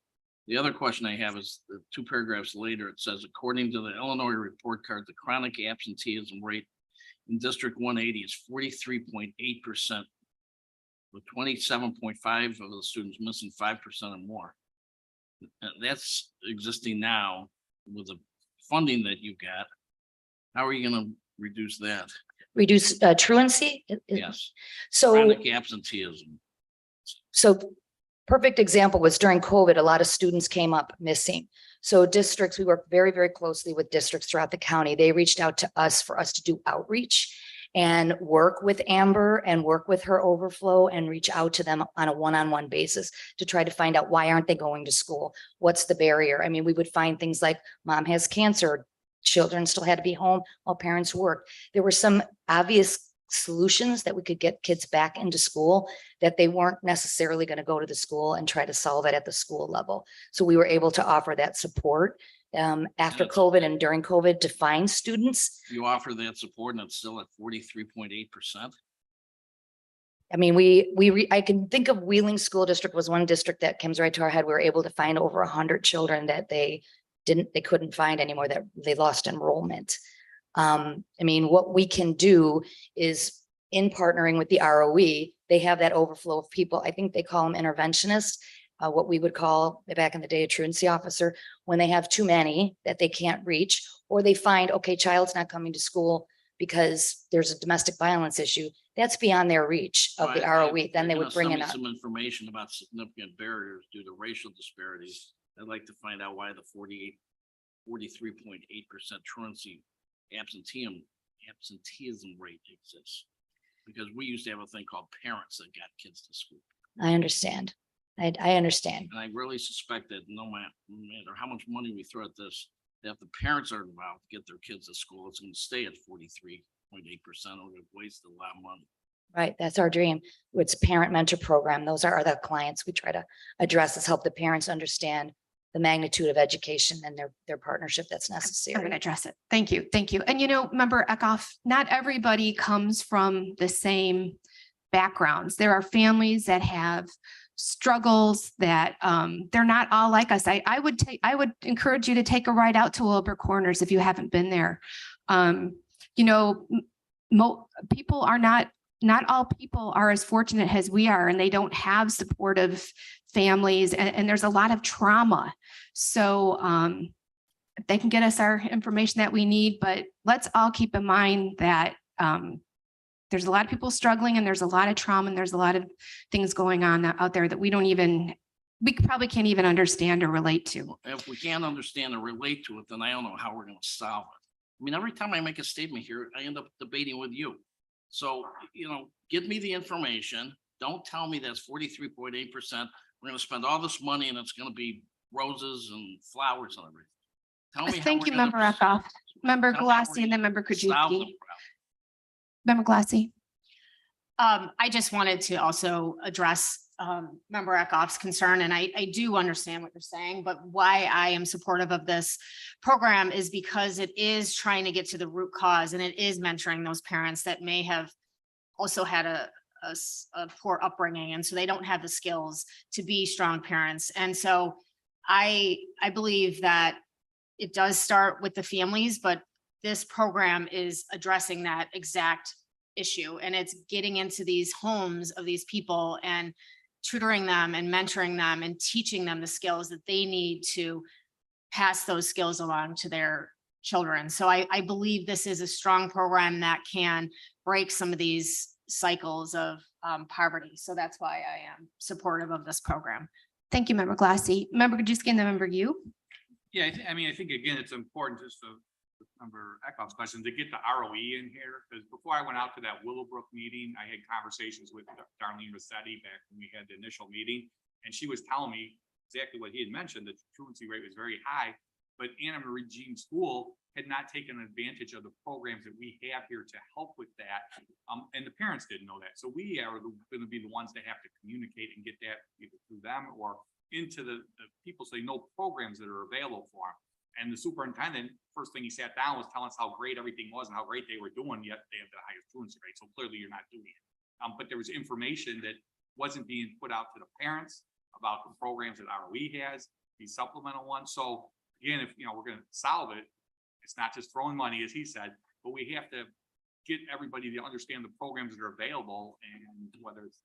The other question I have is the 2 paragraphs later, it says, according to the Illinois report card, the chronic absenteeism rate in District 180 is 43.8%. With 27.5 of the students missing 5% or more. And that's existing now with the funding that you got. How are you gonna reduce that? Reduce truancy? Yes, So. chronic absenteeism. So perfect example was during COVID, a lot of students came up missing. So districts, we work very, very closely with districts throughout the county. They reached out to us for us to do outreach and work with Amber and work with her overflow and reach out to them on a one-on-one basis to try to find out, why aren't they going to school? What's the barrier? I mean, we would find things like mom has cancer, children still had to be home while parents worked. There were some obvious solutions that we could get kids back into school, that they weren't necessarily going to go to the school and try to solve it at the school level. So we were able to offer that support after That's- COVID and during COVID to find students. You offer that support and it's still at 43.8%. I mean, I can think of Wheeling School District was one district that comes right to our head. We were able to find over 100 children that they couldn't find anymore, that they lost enrollment. I mean, what we can do is, in partnering with the ROE, they have that overflow of people. I think they call them interventionists, what we would call back in the day a truancy officer, when they have too many that they can't reach, or they find, okay, child's not coming to school because there's a domestic violence issue. That's beyond their reach of the ROE. Then they would bring in. Some information about significant barriers due to racial disparities. I'd like to find out why the 43.8% truancy absenteeism rate exists. Because we used to have a thing called parents that got kids to school. I understand. I understand. And I really suspect that no matter how much money we throw at this, if the parents are involved to get their kids to school, it's going to stay at 43.8%, or they've wasted a lot of money. Right, that's our dream. It's a parent mentor program. Those are the clients we try to address, is help the parents understand the magnitude of education and their partnership that's I'm necessary. going to address it. Thank you. Thank you. And Member Eckhoff, not everybody comes from the same backgrounds. There are families that have struggles that they're not all like us. I would encourage you to take a ride out to Wilbur Corners if you haven't been there. People are not all people are as fortunate as we are, and they don't have supportive families, and there's a lot of trauma. So they can get us our information that we need, but let's all keep in mind that there's a lot of people struggling, and there's a lot of trauma, and there's a lot of things going on out there that we probably can't even understand or relate to. If we can't understand or relate to it, then I don't know how we're going to solve it. I mean, every time I make a statement here, I end up debating with you. So, give me the information. Don't tell me that's 43.8%. We're going to spend all this money and it's going to be roses and flowers and everything. Tell me. Thank you, Member Eckhoff. Member Galassi, and then Member Krajewski. Member Galassi. I just wanted to also address Member Eckhoff's concern, and I do understand what you're saying, but why I am supportive of this program is because it is trying to get to the root cause, and it is mentoring those parents that may have also had a poor upbringing, and so they don't have the skills to be strong parents. And so I believe that it does start with the families, but this program is addressing that exact issue, and it's getting into these homes of these people and tutoring them and mentoring them and teaching them the skills that they need to pass those skills along to their children. So I believe this is a strong program that can break some of these cycles of poverty. So that's why I am supportive of this program. Thank you, Member Galassi. Member Krajewski, and then Member you. Yeah, I think again, it's important just to Member Eckhoff's question, to get the ROE in here, because before I went out to that Willowbrook meeting, I had conversations with Darlene Rossetti back when we had the initial meeting, and she was telling me exactly what he had mentioned, the truancy rate was very high, but Anna Marie Jean School had not taken advantage of the programs that we have here to help with that. And the parents didn't know that. So we are gonna be the ones that have to communicate and get that either through them or into the people, so they know programs that are available for them. And the superintendent, first thing he sat down was telling us how great everything was and how great they were doing, yet they have the highest truancy rate. So clearly you're not doing it. But there was information that wasn't being put out to the parents about the programs that ROE has, these supplemental ones. So again, if, we're gonna solve it, it's not just throwing money, as he said, but we have to get everybody to understand the programs that are available, and whether it's,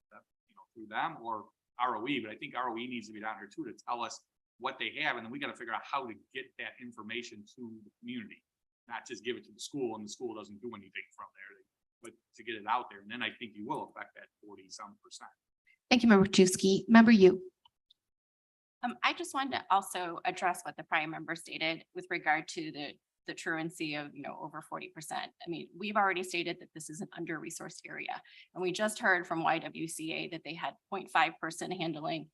through them or ROE, but I think ROE needs to be down here too, to tell us what they have, and then we gotta figure out how to get that information to the community, not just give it to the school and the school doesn't do anything from there, but to get it out there, and then I think you will affect that 40-some%. Thank you, Member Tuskey. Member you. I just wanted to also address what the prior member stated with regard to the truancy of, over 40%. I mean, we've already stated that this is an under-resourced area. And we just heard from YWCA that they had 0.5% handling,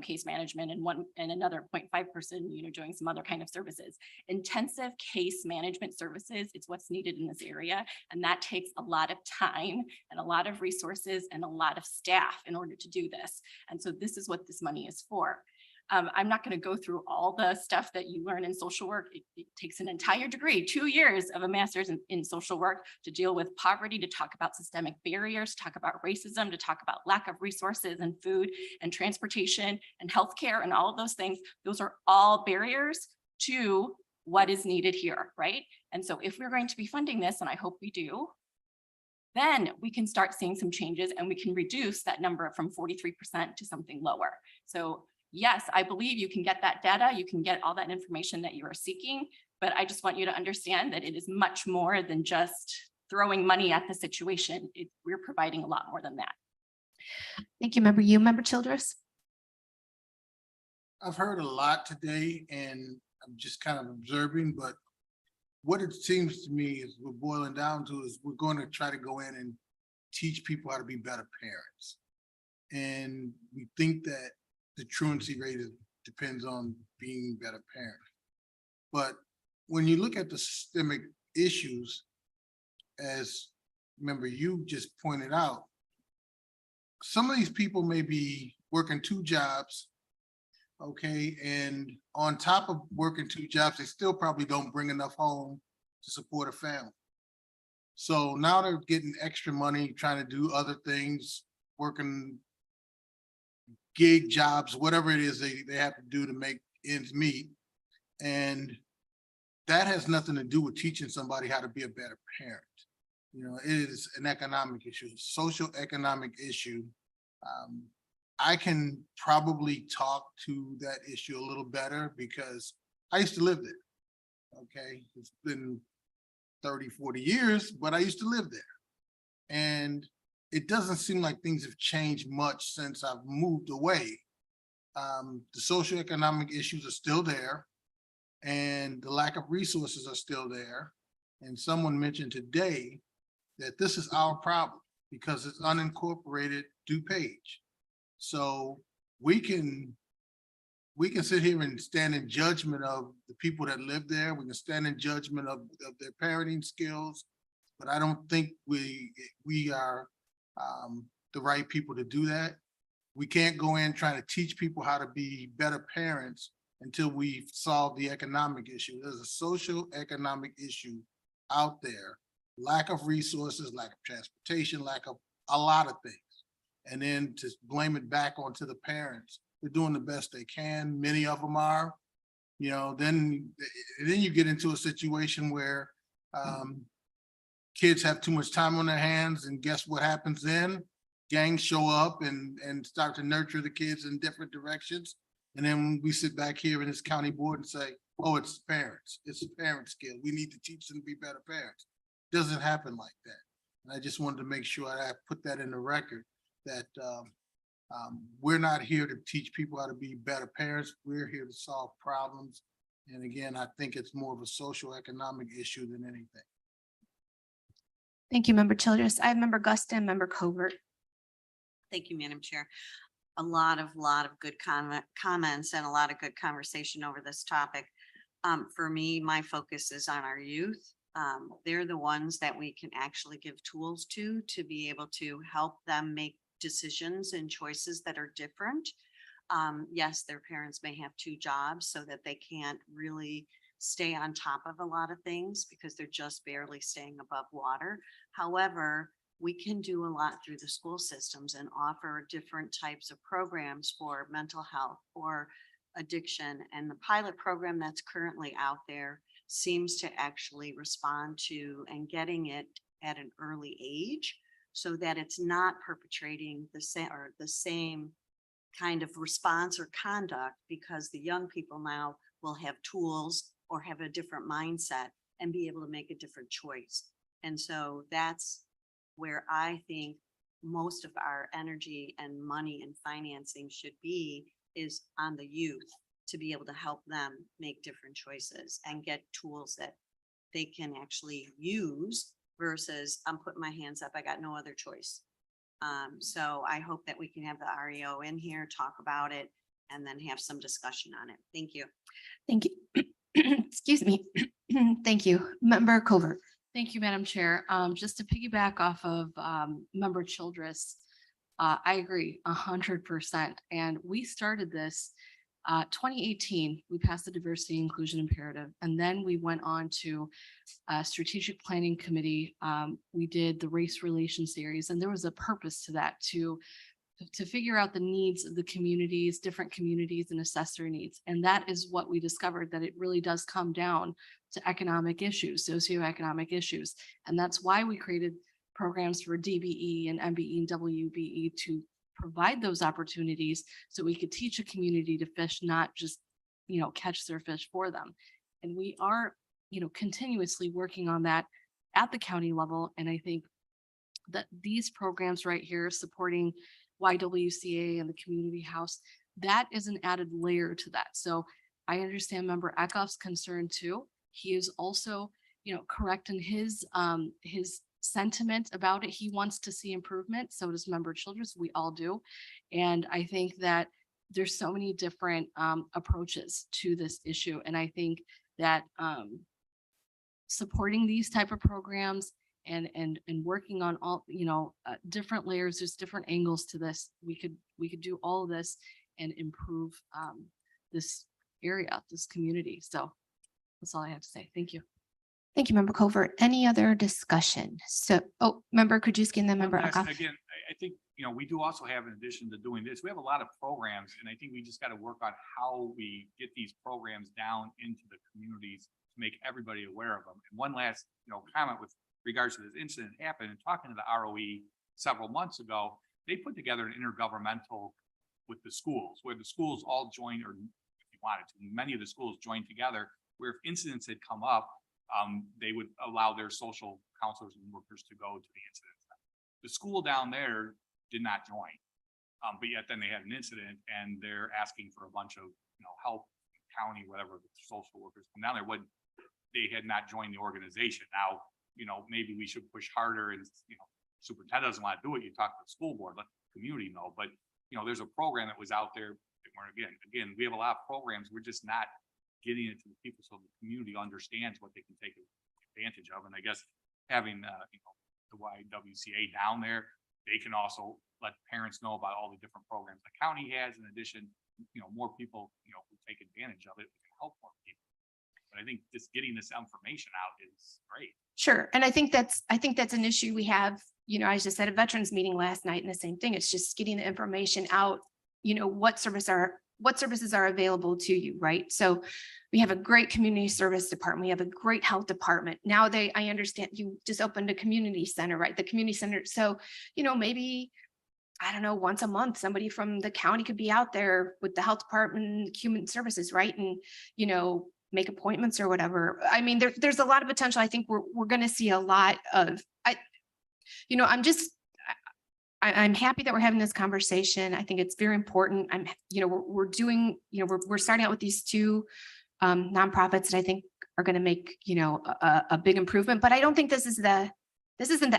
case management, and another 0.5%, doing some other kind of services. Intensive case management services is what's needed in this area. And that takes a lot of time and a lot of resources and a lot of staff in order to do this. And so this is what this money is for. I'm not going to go through all the stuff that you learn in social work. It takes an entire degree, 2 years of a master's in social work to deal with poverty, to talk about systemic barriers, to talk about racism, to talk about lack of resources and food and transportation and healthcare and all of those things. Those are all barriers to what is needed here, right? And so if we're going to be funding this, and I hope we do, then we can start seeing some changes and we can reduce that number from 43% to something lower. So yes, I believe you can get that data, you can get all that information that you are seeking, but I just want you to understand that it is much more than just throwing money at the situation. We're providing a lot more than that. Thank you, Member you. Member Childress. I've heard a lot today and I'm just kind of observing, but what it seems to me is we're boiling down to is we're going to try to go in and teach people how to be better parents. And we think that the truancy rate depends on being better parents. But when you look at the systemic issues, as remember you just pointed out, some of these people may be working 2 jobs, okay, and on top of working 2 jobs, they still probably don't bring enough home to support a family. So now they're getting extra money, trying to do other things, working gig jobs, whatever it is they have to do to make ends meet. And that has nothing to do with teaching somebody how to be a better parent. It is an economic issue, social economic issue. I can probably talk to that issue a little better because I used to live there. Okay, it's been 30, 40 years, but I used to live there. And it doesn't seem like things have changed much since I've moved away. The socioeconomic issues are still there and the lack of resources are still there. And someone mentioned today that this is our problem because it's unincorporated DuPage. So we can sit here and stand in judgment of the people that live there. We can stand in judgment of their parenting skills, but I don't think we are the right people to do that. We can't go in trying to teach people how to be better parents until we've solved the economic issue. There's a social economic issue out there, lack of resources, lack of transportation, lack of a lot of things. And then to blame it back onto the parents. They're doing the best they can. Many of them are, then you get into a situation where kids have too much time on their hands, and guess what happens then? Gangs show up and start to nurture the kids in different directions. And then we sit back here in this county board and say, oh, it's parents. It's a parent skill. We need to teach them to be better parents. It doesn't happen like that. And I just wanted to make sure I put that in the record that we're not here to teach people how to be better parents. We're here to solve problems. And again, I think it's more of a social economic issue than anything. Thank you, Member Childress. I have Member Guston, Member Covert. Thank you, Madam Chair. a lot of good comments and a lot of good conversation over this topic. For me, my focus is on our youth. They're the ones that we can actually give tools to be able to help them make decisions and choices that are different. Yes, their parents may have two jobs so that they can't really stay on top of a lot of things because they're just barely staying above water. However, we can do a lot through the school systems and offer different types of programs for mental health or addiction. And the pilot program that's currently out there seems to actually respond to and getting it at an early age so that it's not perpetrating the same kind of response or conduct, because the young people now will have tools or have a different mindset and be able to make a different choice. And so that's where I think most of our energy and money and financing should be, is on the youth, to be able to help them make different choices and get tools that they can actually use versus I'm putting my hands up, I got no other choice. So I hope that we can have the REO in here, talk about it, and then have some discussion on it. Thank you. Thank you. Excuse me. Thank you. Member Covert. Thank you, Madam Chair. Just to piggyback off of Member Childress, I agree 100%. And we started this 2018. We passed the diversity inclusion imperative, and then we went on to strategic planning committee. We did the race relations series, and there was a purpose to that, to figure out the needs of the communities, different communities, and assess their needs. And that is what we discovered, that it really does come down to economic issues, socioeconomic issues. And that's why we created programs for DBE and MBE and WBE to provide those opportunities so we could teach a community to fish, not just, catch their fish for them. And we are, continuously working on that at the county level. And I think that these programs right here supporting YWCA and the community house, that is an added layer to that. So I understand Member Eckhoff's concern too. He is also, correct in his sentiment about it. He wants to see improvement. So does Member Childress. We all do. And I think that there's so many different approaches to this issue. And I think that supporting these type of programs and working on all, different layers, there's different angles to this. We could do all of this and improve this area, this community. So that's all I have to say. Thank you. Thank you, Member Covert. Any other discussion? So, Member Krajewski and then Member Yes, Eckhoff. again, I think, we do also have, in addition to doing this, we have a lot of programs, and I think we just got to work on how we get these programs down into the communities to make everybody aware of them. And one last, comment with regards to this incident happened, and talking to the ROE several months ago, they put together an intergovernmental with the schools, where the schools all joined, or if you wanted to, many of the schools joined together, where if incidents had come up, they would allow their social counselors and workers to go to the incident. The school down there did not join, but yet then they had an incident and they're asking for a bunch of, help, county, whatever, the social workers come down there. When they had not joined the organization. Now, maybe we should push harder, and, superintendent doesn't want to do it. You talk to the school board, let the community know, but, there's a program that was out there. Where again, we have a lot of programs. We're just not getting it to the people so the community understands what they can take advantage of. And I guess having, the YWCA down there, they can also let parents know about all the different programs the county has. In addition, more people, who take advantage of it, we can help more people. But I think just getting this information out is great. Sure. And I think that's an issue we have, I just had a veterans meeting last night, and the same thing. It's just getting the information out, what services are available to you, right? So we have a great community service department. We have a great health department. Now I understand you just opened a community center, right? The community center. So, maybe, I don't know, once a month, somebody from the county could be out there with the health department, human services, right? And, make appointments or whatever. I mean, there's a lot of potential. I think we're going to see a lot of, I'm happy that we're having this conversation. I think it's very important. We're starting out with these two nonprofits that I think are going to make, a big improvement, but I don't think this isn't the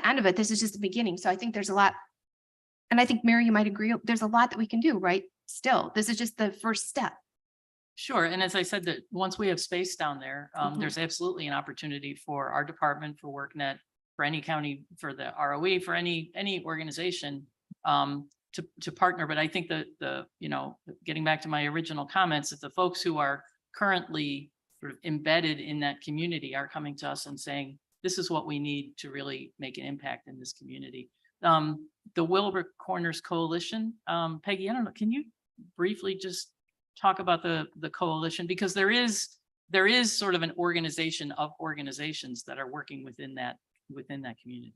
end of it. This is just the beginning. So I think there's a lot And I think, Mary, you might agree, there's a lot that we can do, right? Still, this is just the first step. Sure, and as I said, that once we have space down there, Mhm. there's absolutely an opportunity for our department, for WorkNet, for any county, for the ROE, for any organization to partner. But I think that getting back to my original comments, that the folks who are currently sort of embedded in that community are coming to us and saying, this is what we need to really make an impact in this community. The Willowbrook Corners Coalition, Peggy, I don't know, can you briefly just talk about the coalition? Because there is sort of an organization of organizations that are working within that community.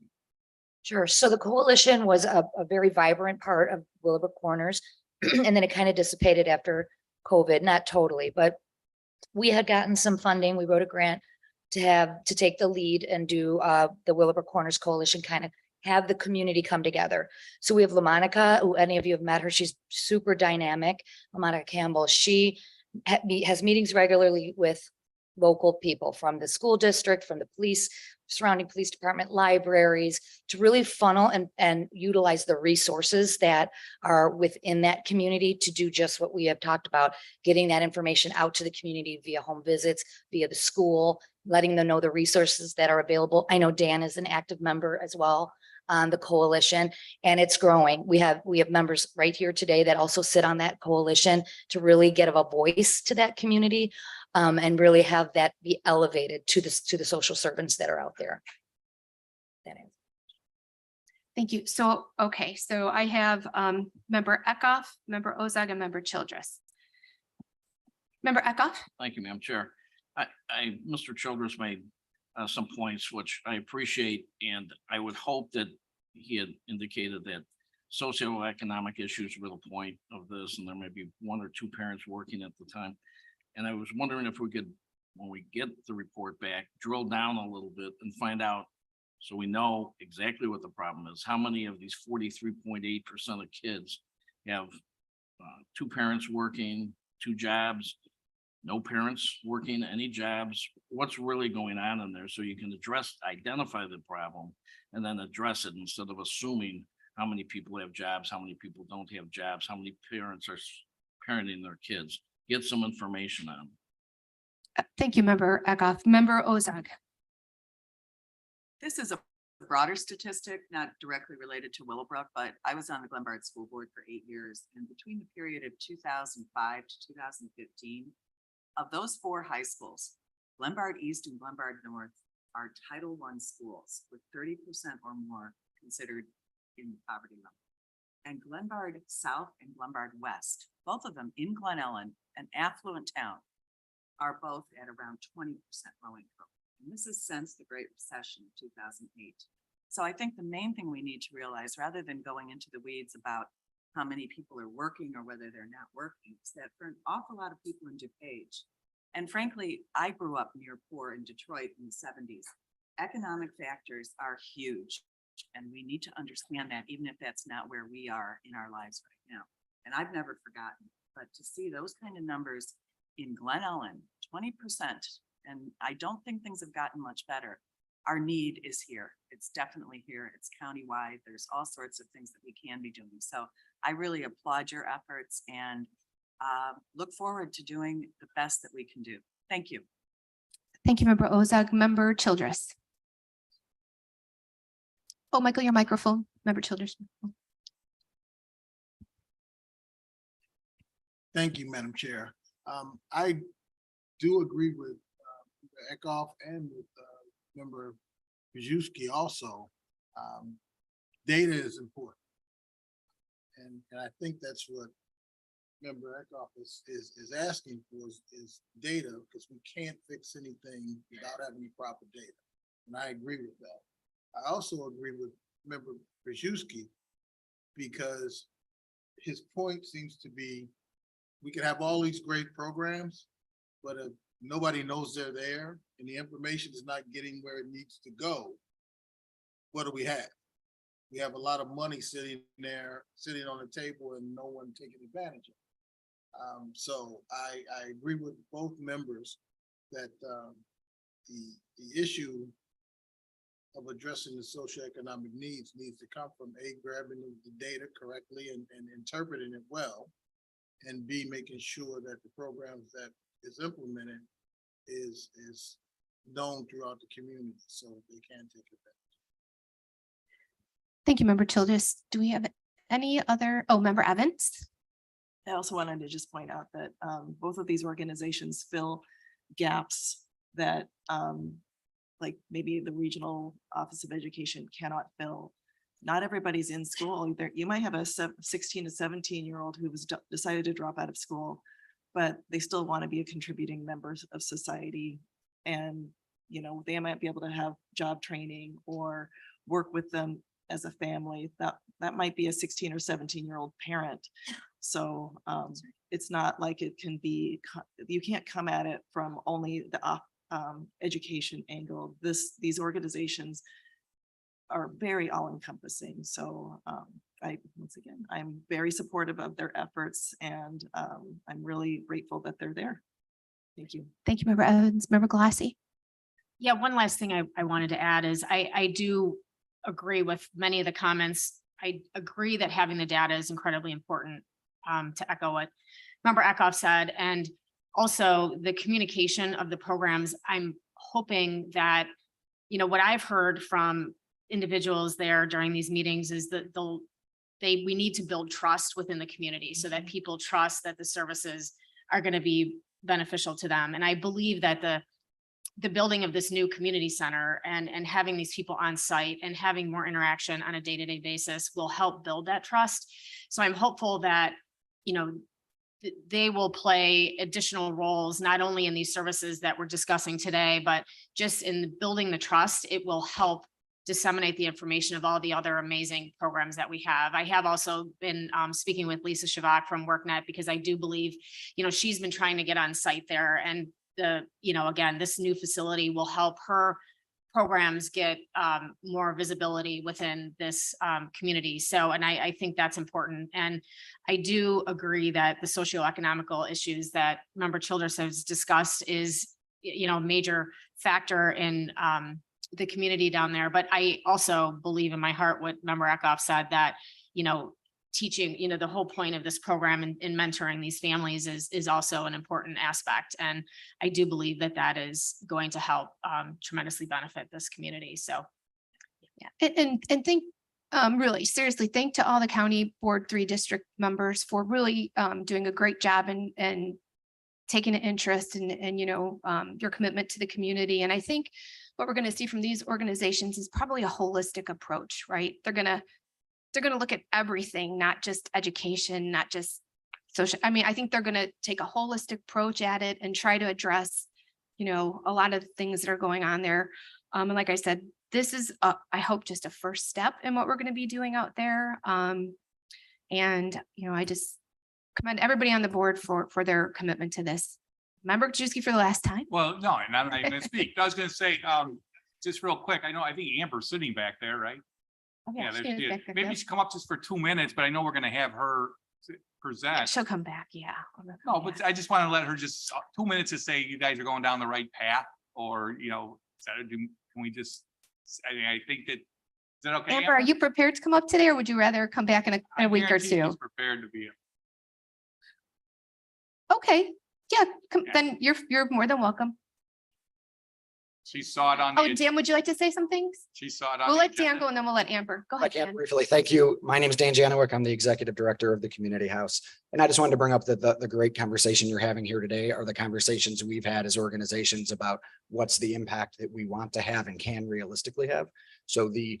Sure. So the coalition was a very vibrant part of Willowbrook Corners, and then it kind of dissipated after COVID, not totally, but we had gotten some funding. We wrote a grant to take the lead and do the Willowbrook Corners Coalition, kind of have the community come together. So we have LaMonica, who any of you have met her. She's super dynamic. LaMonica Campbell. She has meetings regularly with local people from the school district, from the police, surrounding police department, libraries, to really funnel and utilize the resources that are within that community to do just what we have talked about, getting that information out to the community via home visits, via the school, letting them know the resources that are available. I know Dan is an active member as well on the coalition, and it's growing. We have members right here today that also sit on that coalition to really get a voice to that community. And really have that be elevated to the social servants that are out there. That is. Thank you. So, okay, so I have member Eckhoff, member Ozag, and member Childress. Member Eckhoff? Thank you, Madam Chair. Mr. Childress made some points which I appreciate, and I would hope that he had indicated that socioeconomic issues were the point of this, and there may be one or two parents working at the time. And I was wondering if we could, when we get the report back, drill down a little bit and find out, so we know exactly what the problem is. How many of these 43.8% of kids have two parents working, two jobs, no parents working, any jobs? What's really going on in there? So you can identify the problem and then address it, instead of assuming how many people have jobs, how many people don't have jobs, how many parents are parenting their kids. Get some information on them. Thank you, member Eckhoff. Member Ozag. This is a broader statistic, not directly related to Willowbrook, but I was on the Glenbard School Board for 8 years. And between the period of 2005 to 2015, of those 4 high schools, Glenbard East and Glenbard North are Title I schools with 30% or more considered in the poverty level. And Glenbard South and Glenbard West, both of them in Glen Ellen, an affluent town, are both at around 20% low income. And this is since the Great Recession of 2008. So I think the main thing we need to realize, rather than going into the weeds about how many people are working or whether they're not working, is that for an awful lot of people in DuPage, and frankly, I grew up near poor in Detroit in the 70s, economic factors are huge. And we need to understand that, even if that's not where we are in our lives right now. And I've never forgotten, but to see those kind of numbers in Glen Ellen, 20%, and I don't think things have gotten much better. Our need is here. It's definitely here. It's countywide. There's all sorts of things that we can be doing. So I really applaud your efforts and look forward to doing the best that we can do. Thank you. Thank you, member Ozag. Member Childress. Oh, Michael, your microphone, member Childress. Thank you, Madam Chair. I do agree with Eckhoff and with member Krajewski also. Data is important. And I think that's what member Eckhoff is asking for is data, because we can't fix anything without having proper data. And I agree with that. I also agree with member Krajewski, because his point seems to be, we could have all these great programs, but if nobody knows they're there and the information is not getting where it needs to go, what do we have? We have a lot of money sitting there, sitting on the table, and no one taking advantage of it. So I agree with both members that the issue of addressing the socioeconomic needs to come from A, grabbing the data correctly and interpreting it well, and B, making sure that the programs that is implemented is known throughout the community so they can take advantage. Thank you, Member Childress. Do we have any other, Member Evans? I also wanted to just point out that both of these organizations fill gaps that like maybe the Regional Office of Education cannot fill. Not everybody's in school either. You might have a 16 to 17-year-old who was decided to drop out of school, but they still want to be a contributing member of society. And, you know, they might be able to have job training or work with them as a family. That might be a 16 or 17-year-old parent. So it's not like it can be, you can't come at it from only the education angle. These organizations are very all-encompassing. So once again, I'm very supportive of their efforts, and I'm really grateful that they're there. Thank you. Thank you, Member Evans. Member Glassy? Yeah, one last thing I wanted to add is I do agree with many of the comments. I agree that having the data is incredibly important, to echo what Member Eckhoff said. And also the communication of the programs. I'm hoping that, you know, what I've heard from individuals there during these meetings is that we need to build trust within the community so that people trust that the services are going to be beneficial to them. And I believe that the building of this new community center and having these people on site and having more interaction on a day-to-day basis will help build that trust. So I'm hopeful that, you know, they will play additional roles, not only in these services that we're discussing today, but just in building the trust. It will help disseminate the information of all the other amazing programs that we have. I have also been speaking with Lisa Shavak from WorkNet, because I do believe, you know, she's been trying to get on site there, and again, this new facility will help her programs get more visibility within this community. So, and I think that's important. And I do agree that the socioeconomical issues that Member Childress has discussed is, you know, a major factor in the community down there. But I also believe in my heart what Member Eckhoff said, that, you know, teaching, you know, the whole point of this program in mentoring these families is also an important aspect. And I do believe that that is going to help tremendously benefit this community. So, yeah. And thank, really seriously, thank to all the County Board 3 district members for really doing a great job and taking an interest in you know, your commitment to the community. And I think what we're going to see from these organizations is probably a holistic approach, right? They're going to look at everything, not just education, not just social. I mean, I think they're going to take a holistic approach at it and try to address, you know, a lot of things that are going on there. And like I said, this is, I hope, just a first step in what we're going to be doing out there. And, you know, I just commend everybody on the board for their commitment to this. Member Krajewski for the last time. Well, no, and I'm not even gonna speak. I was gonna say, just real quick, I think Amber's sitting back there, right? Oh, Yeah, she there is she is. back there, Maybe yep. she come up just for 2 minutes, but I know we're gonna have her present. She'll come back. Yeah. No, but I just want to let her just 2 minutes to say you guys are going down the right path, or, you know, can we just, I mean, I think that, is that okay? Amber, are you prepared to come up today, or would you rather come back in I a week or guarantee two? she's prepared to be. Okay. Yeah. Then you're more than welcome. She saw it on. Oh, Dan, would you like to say some things? She saw it on. We'll the let Dan agenda. go and then we'll let Amber. Go I ahead, can Dan. briefly. Thank you. My name is Dan Janowick. I'm the executive director of the community house. And I just wanted to bring up the great conversation you're having here today are the conversations we've had as organizations about what's the impact that we want to have and can realistically have. So the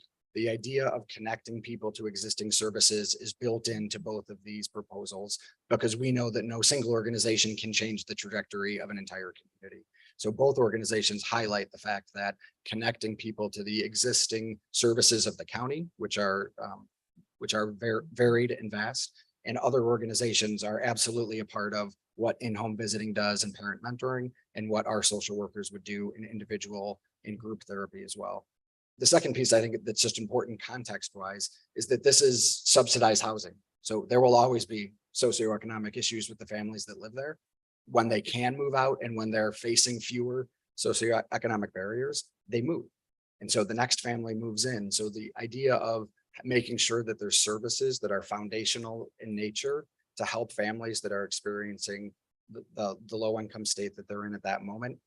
idea of connecting people to existing services is built into both of these proposals, because we know that no single organization can change the trajectory of an entire community. So both organizations highlight the fact that connecting people to the existing services of the county, which are very varied and vast, and other organizations are absolutely a part of what in-home visiting does and parent mentoring, and what our social workers would do in individual and group therapy as well. The second piece I think that's just important context-wise is that this is subsidized housing. So there will always be socioeconomic issues with the families that live there. When they can move out and when they're facing fewer socioeconomic barriers, they move. And so the next family moves in. So the idea of making sure that there's services that are foundational in nature to help families that are experiencing the low income state that they're in at that moment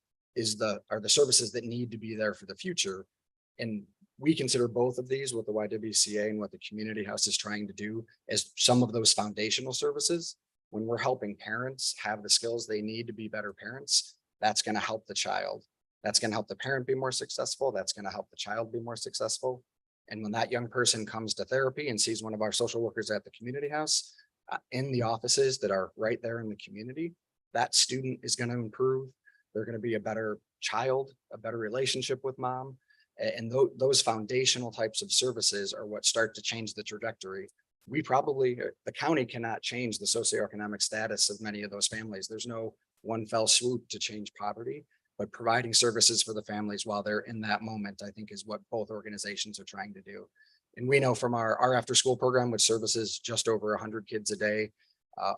are the services that need to be there for the future. And we consider both of these, what the YWCA and what the community house is trying to do, as some of those foundational services. When we're helping parents have the skills they need to be better parents, that's going to help the child. That's going to help the parent be more successful. That's going to help the child be more successful. And when that young person comes to therapy and sees one of our social workers at the community house, in the offices that are right there in the community, that student is going to improve. They're going to be a better child, a better relationship with mom. And those foundational types of services are what start to change the trajectory. The county cannot change the socioeconomic status of many of those families. There's no one fell swoop to change poverty, but providing services for the families while they're in that moment, I think, is what both organizations are trying to do. And we know from our after school program, which services just over 100 kids a day,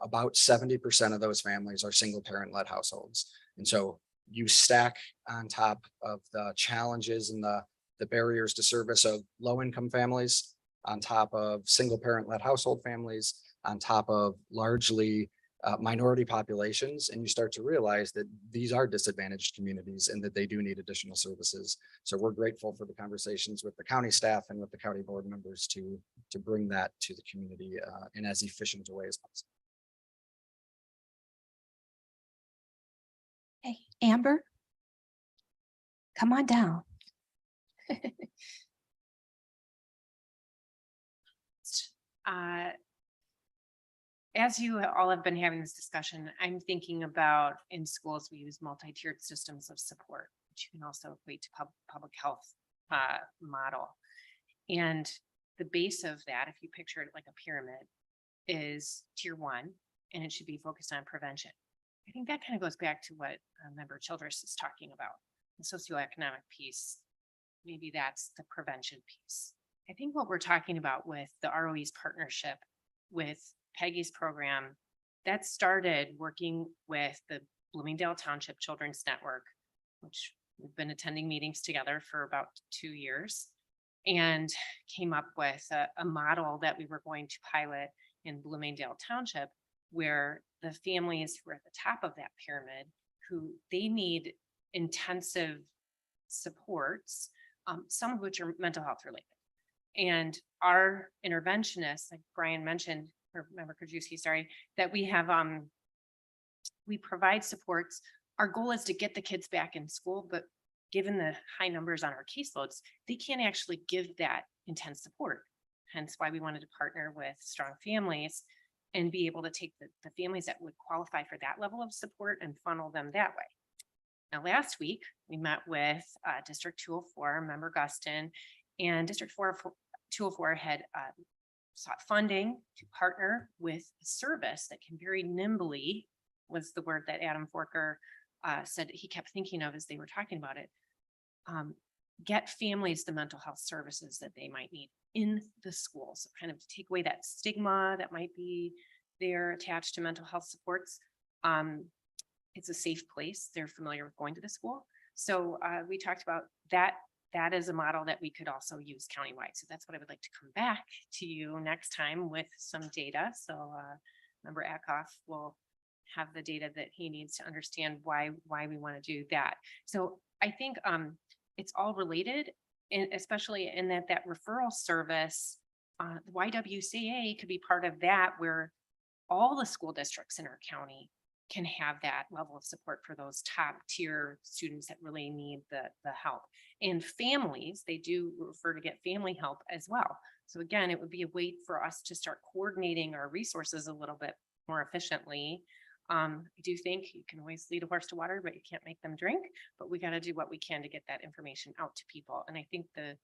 about 70% of those families are single parent led households. And so you stack on top of the challenges and the barriers to service of low income families, on top of single parent led household families, on top of largely minority populations, and you start to realize that these are disadvantaged communities and that they do need additional services. So we're grateful for the conversations with the county staff and with the county board members to bring that to the community in as efficient a way as possible. Hey, Amber, come on down. As you all have been having this discussion, I'm thinking about in schools, we use multi-tiered systems of support, which you can also equate to public health model. And the base of that, if you picture it like a pyramid, is tier 1, and it should be focused on prevention. I think that kind of goes back to what Member Childress is talking about, the socioeconomic piece. Maybe that's the prevention piece. I think what we're talking about with the ROE's partnership with Peggy's program, that started working with the Bloomingdale Township Children's Network, which we've been attending meetings together for about 2 years, and came up with a model that we were going to pilot in Bloomingdale Township, where the families who are at the top of that pyramid, who they need intensive supports, some of which are mental health related. And our interventionists, like Brian mentioned, or Member Krajewski, sorry, that we have, we provide supports. Our goal is to get the kids back in school, but given the high numbers on our caseloads, they can't actually give that intense support. Hence why we wanted to partner with Strong Families and be able to take the families that would qualify for that level of support and funnel them that way. Now, last week, we met with District 204, Member Guston, and District 204 had sought funding to partner with a service that can very nimbly, was the word that Adam Forker said he kept thinking of as they were talking about it, get families the mental health services that they might need in the school. So kind of take away that stigma that might be there attached to mental health supports. It's a safe place. They're familiar with going to the school. So we talked about that. That is a model that we could also use countywide. So that's what I would like to come back to you next time with some data. So Member Ackoff will have the data that he needs to understand why we want to do that. So I think it's all related, and especially in that referral service, the YWCA could be part of that, where all the school districts in our county can have that level of support for those top tier students that really need the help. And families, they do refer to get family help as well. So again, it would be a way for us to start coordinating our resources a little bit more efficiently. I do think you can always lead a horse to water, but you can't make them drink, but we got to do what we can to get that information out to people. And I think the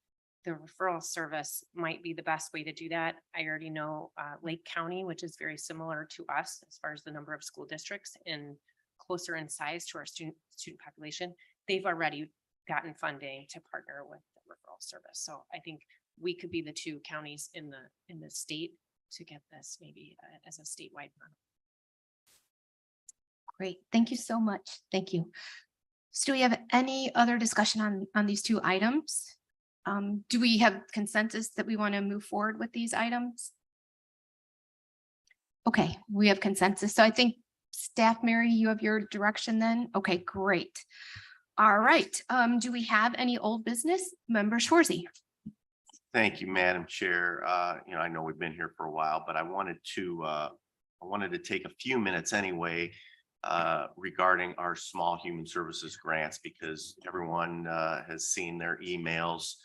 referral service might be the best way to do that. I already know Lake County, which is very similar to us as far as the number of school districts and closer in size to our student population, they've already gotten funding to partner with the referral service. So I think we could be the 2 counties in the state to get this maybe as a statewide model. Great. Thank you so much. Thank you. So do we have any other discussion on these 2 items? Do we have consensus that we want to move forward with these items? Okay, we have consensus. So I think staff, Mary, you have your direction then? Okay, great. All right. Do we have any old business? Member Schwarzy? Thank you, Madam Chair. I know we've been here for a while, but I wanted to take a few minutes anyway regarding our small human services grants, because everyone has seen their emails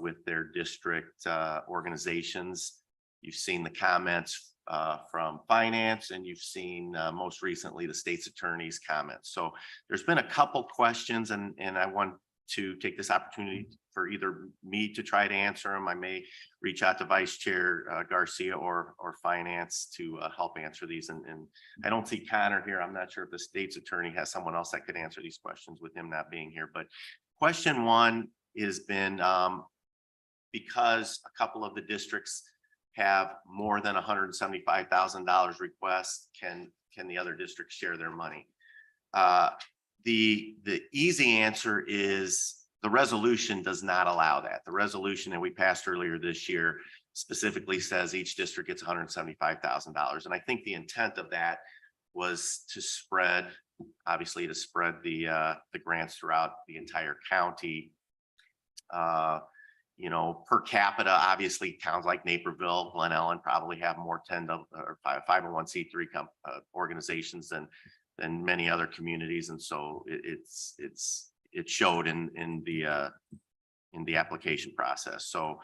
with their district organizations. You've seen the comments from finance, and you've seen most recently the state's attorney's comments. So there's been a couple questions, and I want to take this opportunity for either me to try to answer them. I may reach out to Vice Chair Garcia or finance to help answer these. And I don't see Connor here. I'm not sure if the state's attorney has someone else that could answer these questions with him not being here. But question one has been because a couple of the districts have more than $175,000 requests, can the other districts share their money? The easy answer is the resolution does not allow that. The resolution that we passed earlier this year specifically says each district gets $175,000. And I think the intent of that was to spread the grants throughout the entire county. Per capita, obviously towns like Naperville, Glen Ellen probably have more 501c3 organizations than many other communities, and so it showed in the application process. So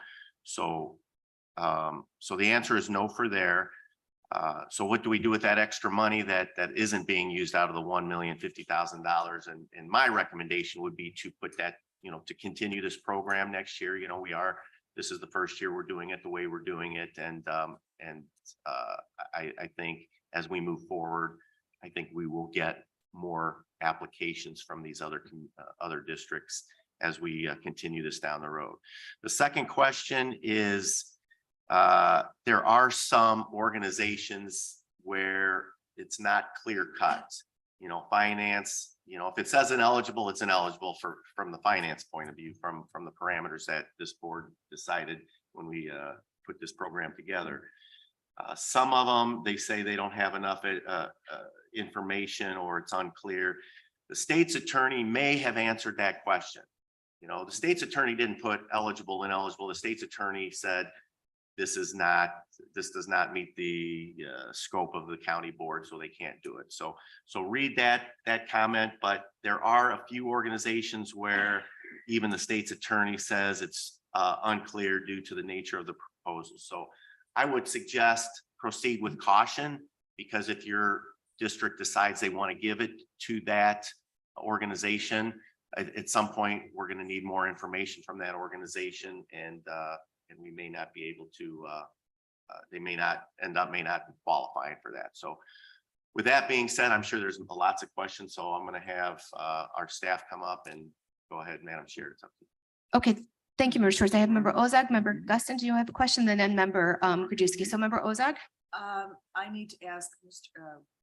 the answer is no for there. So what do we do with that extra money that isn't being used out of the $1,050,000? And my recommendation would be to put that, to continue this program next year. This is the first year we're doing it the way we're doing it, and I think as we move forward, I think we will get more applications from these other districts as we continue this down the road. The second question is, there are some organizations where it's not clear cut. Finance, if it says ineligible, it's ineligible from the finance point of view, from the parameters that this board decided when we put this program together. Some of them, they say they don't have enough information or it's unclear. The state's attorney may have answered that question. The state's attorney didn't put eligible, ineligible. The state's attorney said, this does not meet the scope of the county board, so they can't do it. So read that comment, but there are a few organizations where even the state's attorney says it's unclear due to the nature of the proposal. So I would suggest proceed with caution, because if your district decides they want to give it to that organization, at some point, we're going to need more information from that organization, and we may not be able to, they may not be qualifying for that. So with that being said, I'm sure there's lots of questions, so I'm going to have our staff come up and go ahead, Madam Chair. It's up to you. Okay, thank you, Member Schwartz. I have Member Ozag, Member Guston. Do you have a question? Then Member Krajewski. So Member Ozag? I need to ask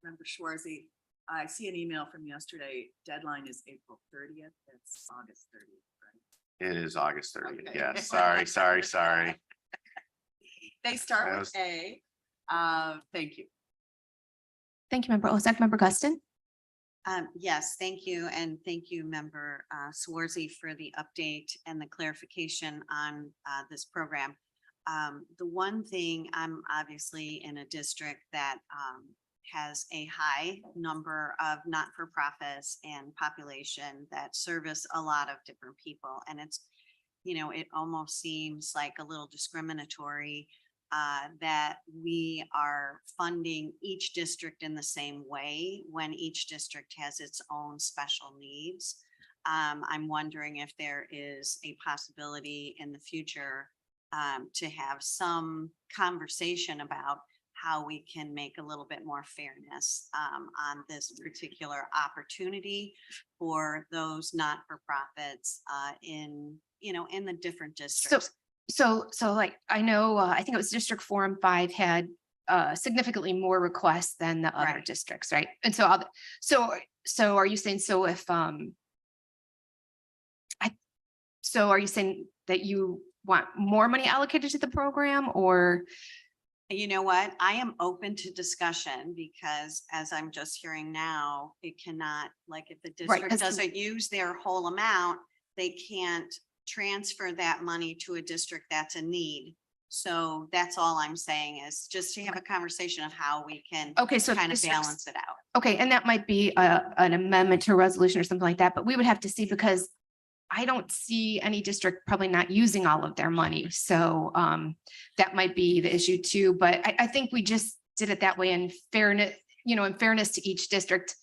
Member Schwarzy. I see an email from yesterday. Deadline is April 30th. That's August 30th, right? It is August 30th. Okay. Yes, sorry. They start with A. Thank you. Thank you, Member Ozag. Member Guston? Yes, thank you. And thank you, Member Swarzy, for the update and the clarification on this program. The one thing, I'm obviously in a district that has a high number of not-for-profits and population that service a lot of different people. And it's, it almost seems like a little discriminatory that we are funding each district in the same way when each district has its own special needs. I'm wondering if there is a possibility in the future to have some conversation about how we can make a little bit more fairness on this particular opportunity for those not-for-profits in the different districts. So like, I know, I think it was District 4 and 5 had significantly more requests than the other districts, right? And so are you saying, so if, so are you saying that you want more money allocated to the program or? You know what? I am open to discussion because as I'm just hearing now, it cannot, like if the Right, district 'cause- doesn't use their whole amount, they can't transfer that money to a district that's in need. So that's all I'm saying is just to have a conversation of how we can Okay, so if kind of districts- balance it out. Okay, and that might be an amendment to a resolution or something like that, but we would have to see because I don't see any district probably not using all of their money. So that might be the issue too, but I think we just did it that way in fairness, in fairness to each district.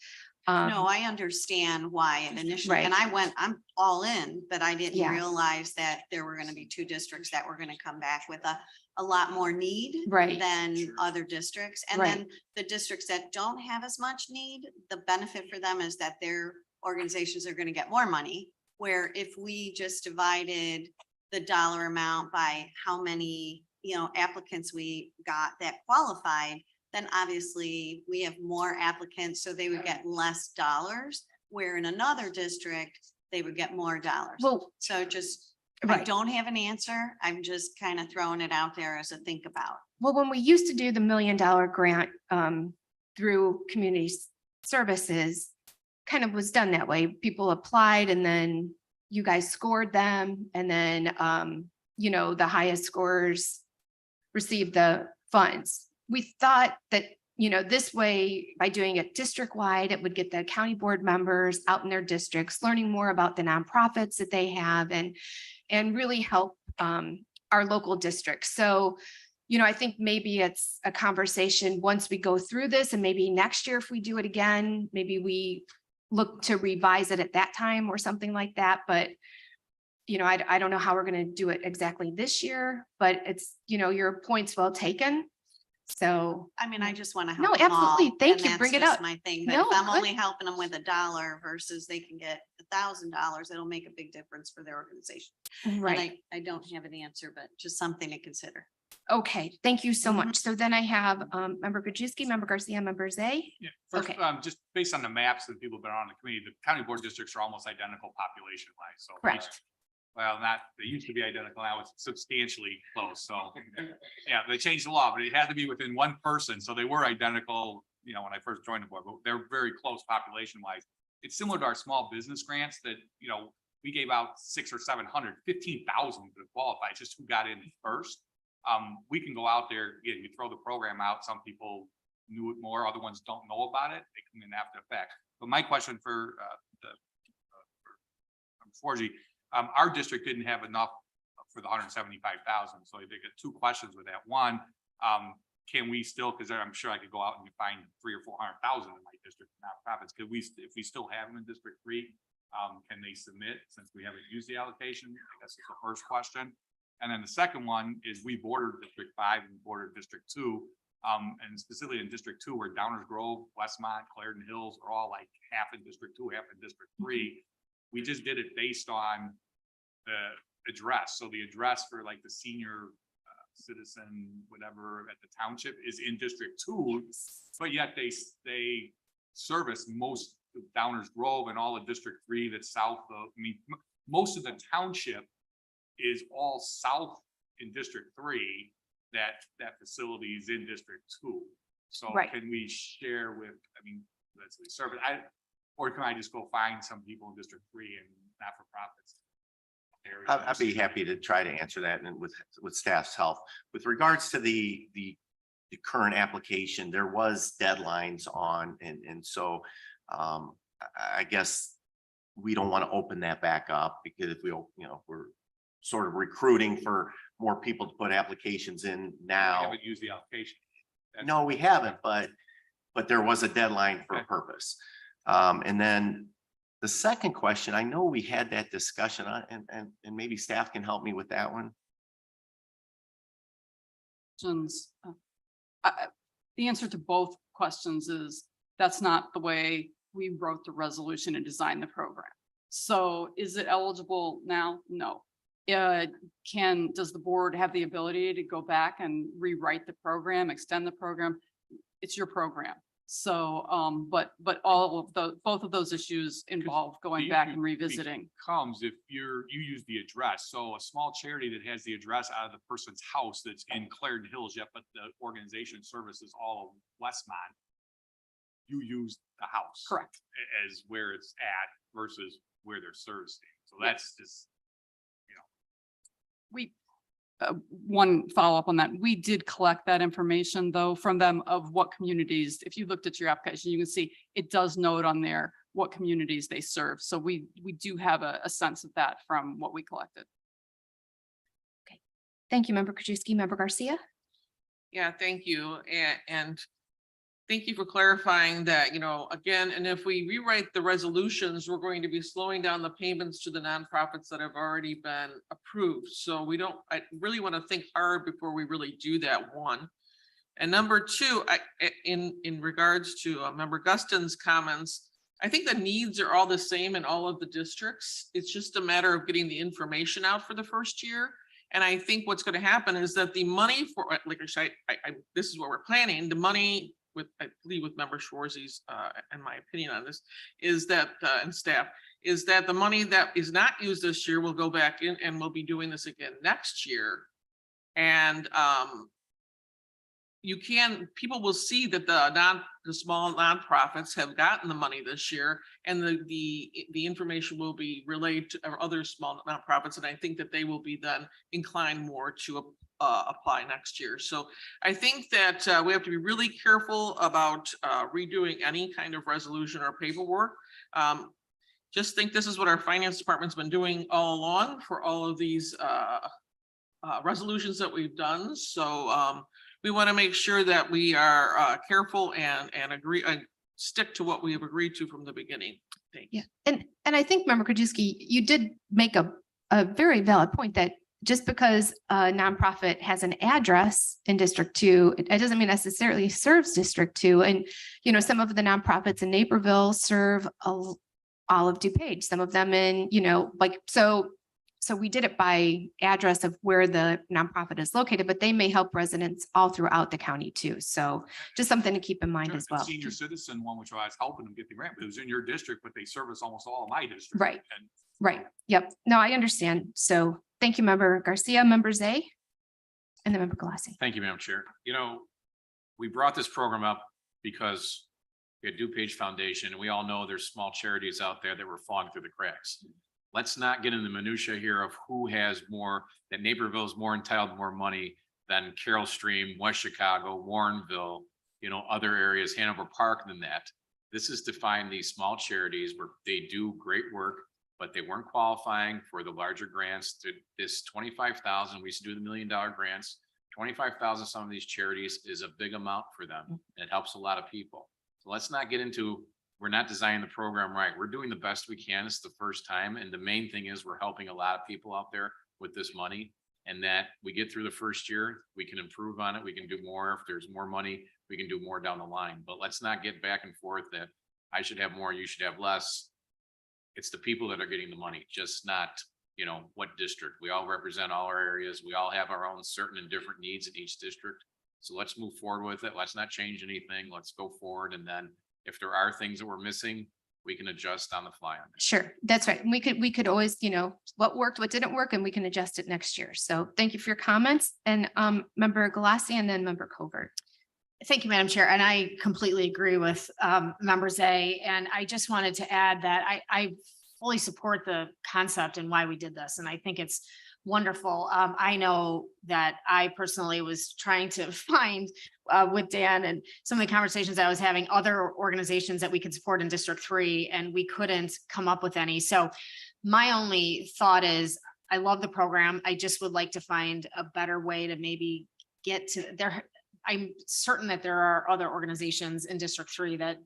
No, I understand why it initially, and I'm all in, but I didn't Yeah. realize that there were gonna be two districts that were gonna come back with a lot more need Right. than other districts. And Right. then the districts that don't have as much need, the benefit for them is that their organizations are gonna get more money. Where if we just divided the dollar amount by how many, applicants we got that qualified, then obviously we have more applicants, so they would get less dollars, where in another district, they would get more dollars. Well, So just, I right. don't have an answer. I'm just kind of throwing it out there as a think about. Well, when we used to do the $1 million grant through community services, kind of was done that way. People applied and then you guys scored them and then, the highest scorers received the funds. We thought that, this way, by doing it district-wide, it would get the county board members out in their districts, learning more about the nonprofits that they have and really help our local districts. So, I think maybe it's a conversation once we go through this and maybe next year, if we do it again, maybe we look to revise it at that time or something like that. But, I don't know how we're going to do it exactly this year, but it's, your point's well taken. So. I mean, I just want to No, help them all, absolutely. Thank and you. that's Bring it just up. My thing, but No, if I'm good. only helping them with $1 versus they can get $1,000, it'll make a big difference for their organization. Right. And I don't have an answer, but just something to consider. Okay, thank you so Mhm. much. So then I have member Gajewski, member Garcia, member Zay. Yeah, first, Okay. just based on the maps that people have been on the committee, the county board districts are almost identical population wise, so. Correct. Well, they used to be identical, now it's substantially close, so, yeah, they changed the law, but it had to be within one person, so they were identical, when I first joined the board, but they're very close population wise. It's similar to our small business grants that, we gave out 600 or 700, 15,000 to qualify, it's just who got in first. We can go out there, you throw the program out, some people knew it more, other ones don't know about it, they come in after the fact. But my question for Forgy, our district didn't have enough for the 175,000, so they get two questions with that. One, can we still, because I'm sure I could go out and find 300,000 or 400,000 in my district nonprofits, could we, if we still have them in District 3, can they submit since we haven't used the allocation? I guess it's the first question. And then the second one is we bordered District 5 and bordered District 2. And specifically in District 2 where Downers Grove, Westmont, Clarendon Hills are all like half in District 2, half in District 3. We just did it based on the address. So the address for like the senior citizen, whatever at the township is in District 2, but yet they service most of Downers Grove and all of District 3 that's south of, most of the township is all south in District 3, that facility is in District 2. So Right. can we share with, let's say service, or can I just go find some people in District 3 and not-for-profits? I'd be happy to try to answer that and with staff's help. With regards to the current application, there was deadlines on, and so I guess we don't want to open that back up because if we're sort of recruiting for more people to put applications in I now. haven't used the application. No, we haven't, but there was a deadline for a purpose. And then the second question, I know we had that discussion on, and maybe staff can help me with that one. The answer to both questions is that's not the way we wrote the resolution and designed the program. So is it eligible now? No. Does the board have the ability to go back and rewrite the program, extend the program? It's your program. So, but all of both of those issues involve going The back issue and revisiting. Comes if you use the address. So a small charity that has the address out of the person's house that's in Clarendon Hills yet, but the organization services all of Westmont. You use the house. Correct. As where it's at versus where they're servicing. So that's just, We, one follow-up on that, we did collect that information though from them of what communities, if you looked at your application, you can see it does note on there what communities they serve. So we do have a sense of that from what we collected. Thank you, Member Krajewski. Member Garcia? Yeah, thank you. And thank you for clarifying that, again, and if we rewrite the resolutions, we're going to be slowing down the payments to the nonprofits that have already been approved. So I really want to think hard before we really do that, one. And number two, in regards to Member Guston's comments, I think the needs are all the same in all of the districts. It's just a matter of getting the information out for the first year. And I think what's going to happen is that the money for, like I said, this is what we're planning, the money with, I believe with Member Schwarze's, and my opinion on this, is that, and staff, is that the money that is not used this year will go back in and we'll be doing this again next year. And people will see that the small nonprofits have gotten the money this year, and the information will be relayed to other small nonprofits, and I think that they will be then inclined more to apply next year. So I think that we have to be really careful about redoing any kind of resolution or paperwork. Just think this is what our finance department's been doing all along for all of these resolutions that we've done. So we want to make sure that we are careful and agree and stick to what we have agreed to from the beginning. Thanks. Yeah, and I think Member Krajewski, you did make a very valid point that just because a nonprofit has an address in District 2, it doesn't mean necessarily serves District 2. And, some of the nonprofits in Naperville serve all of DuPage, some of them in, so we did it by address of where the nonprofit is located, but they may help residents all throughout the county too. So just something to keep in mind as the well. senior citizen one, which I was helping them get the grant, but it was in your district, but they service almost all of my district. Right. And Right. Yep. No, I understand. So thank you, Member Garcia, Member Zay, and then Member Galassi. Thank you, Madam Chair. We brought this program up because we had DuPage Foundation, and we all know there's small charities out there that were falling through the cracks. Let's not get in the minutia here of who has more, that Naperville is more entitled to more money than Carroll Stream, West Chicago, Warrenville, other areas, Hanover Park than that. This is to find these small charities where they do great work, but they weren't qualifying for the larger grants. To this 25,000, we used to do the $1 million grants. 25,000, some of these charities is a big amount for them. It helps a lot of people. So let's not get into, we're not designing the program right. We're doing the best we can. It's the first time. And the main thing is we're helping a lot of people out there with this money, and that we get through the first year, we can improve on it. We can do more. If there's more money, we can do more down the line, but let's not get back and forth that I should have more, you should have less. It's the people that are getting the money, just not, what district. We all represent all our areas. We all have our own certain and different needs in each district. So let's move forward with it. Let's not change anything. Let's go forward. And then if there are things that we're missing, we can adjust on the fly on that. Sure, that's right. And we could always, what worked, what didn't work, and we can adjust it next year. So thank you for your comments. And Member Galassi and then Member Covert. Thank you, Madam Chair. And I completely agree with Member Zay. And I just wanted to add that I fully support the concept and why we did this. And I think it's wonderful. I know that I personally was trying to find with Dan and some of the conversations I was having, other organizations that we could support in District 3, and we couldn't come up with any. So my only thought is, I love the program. I just would like to find a better way to maybe get to there. I'm certain that there are other organizations in District 3 that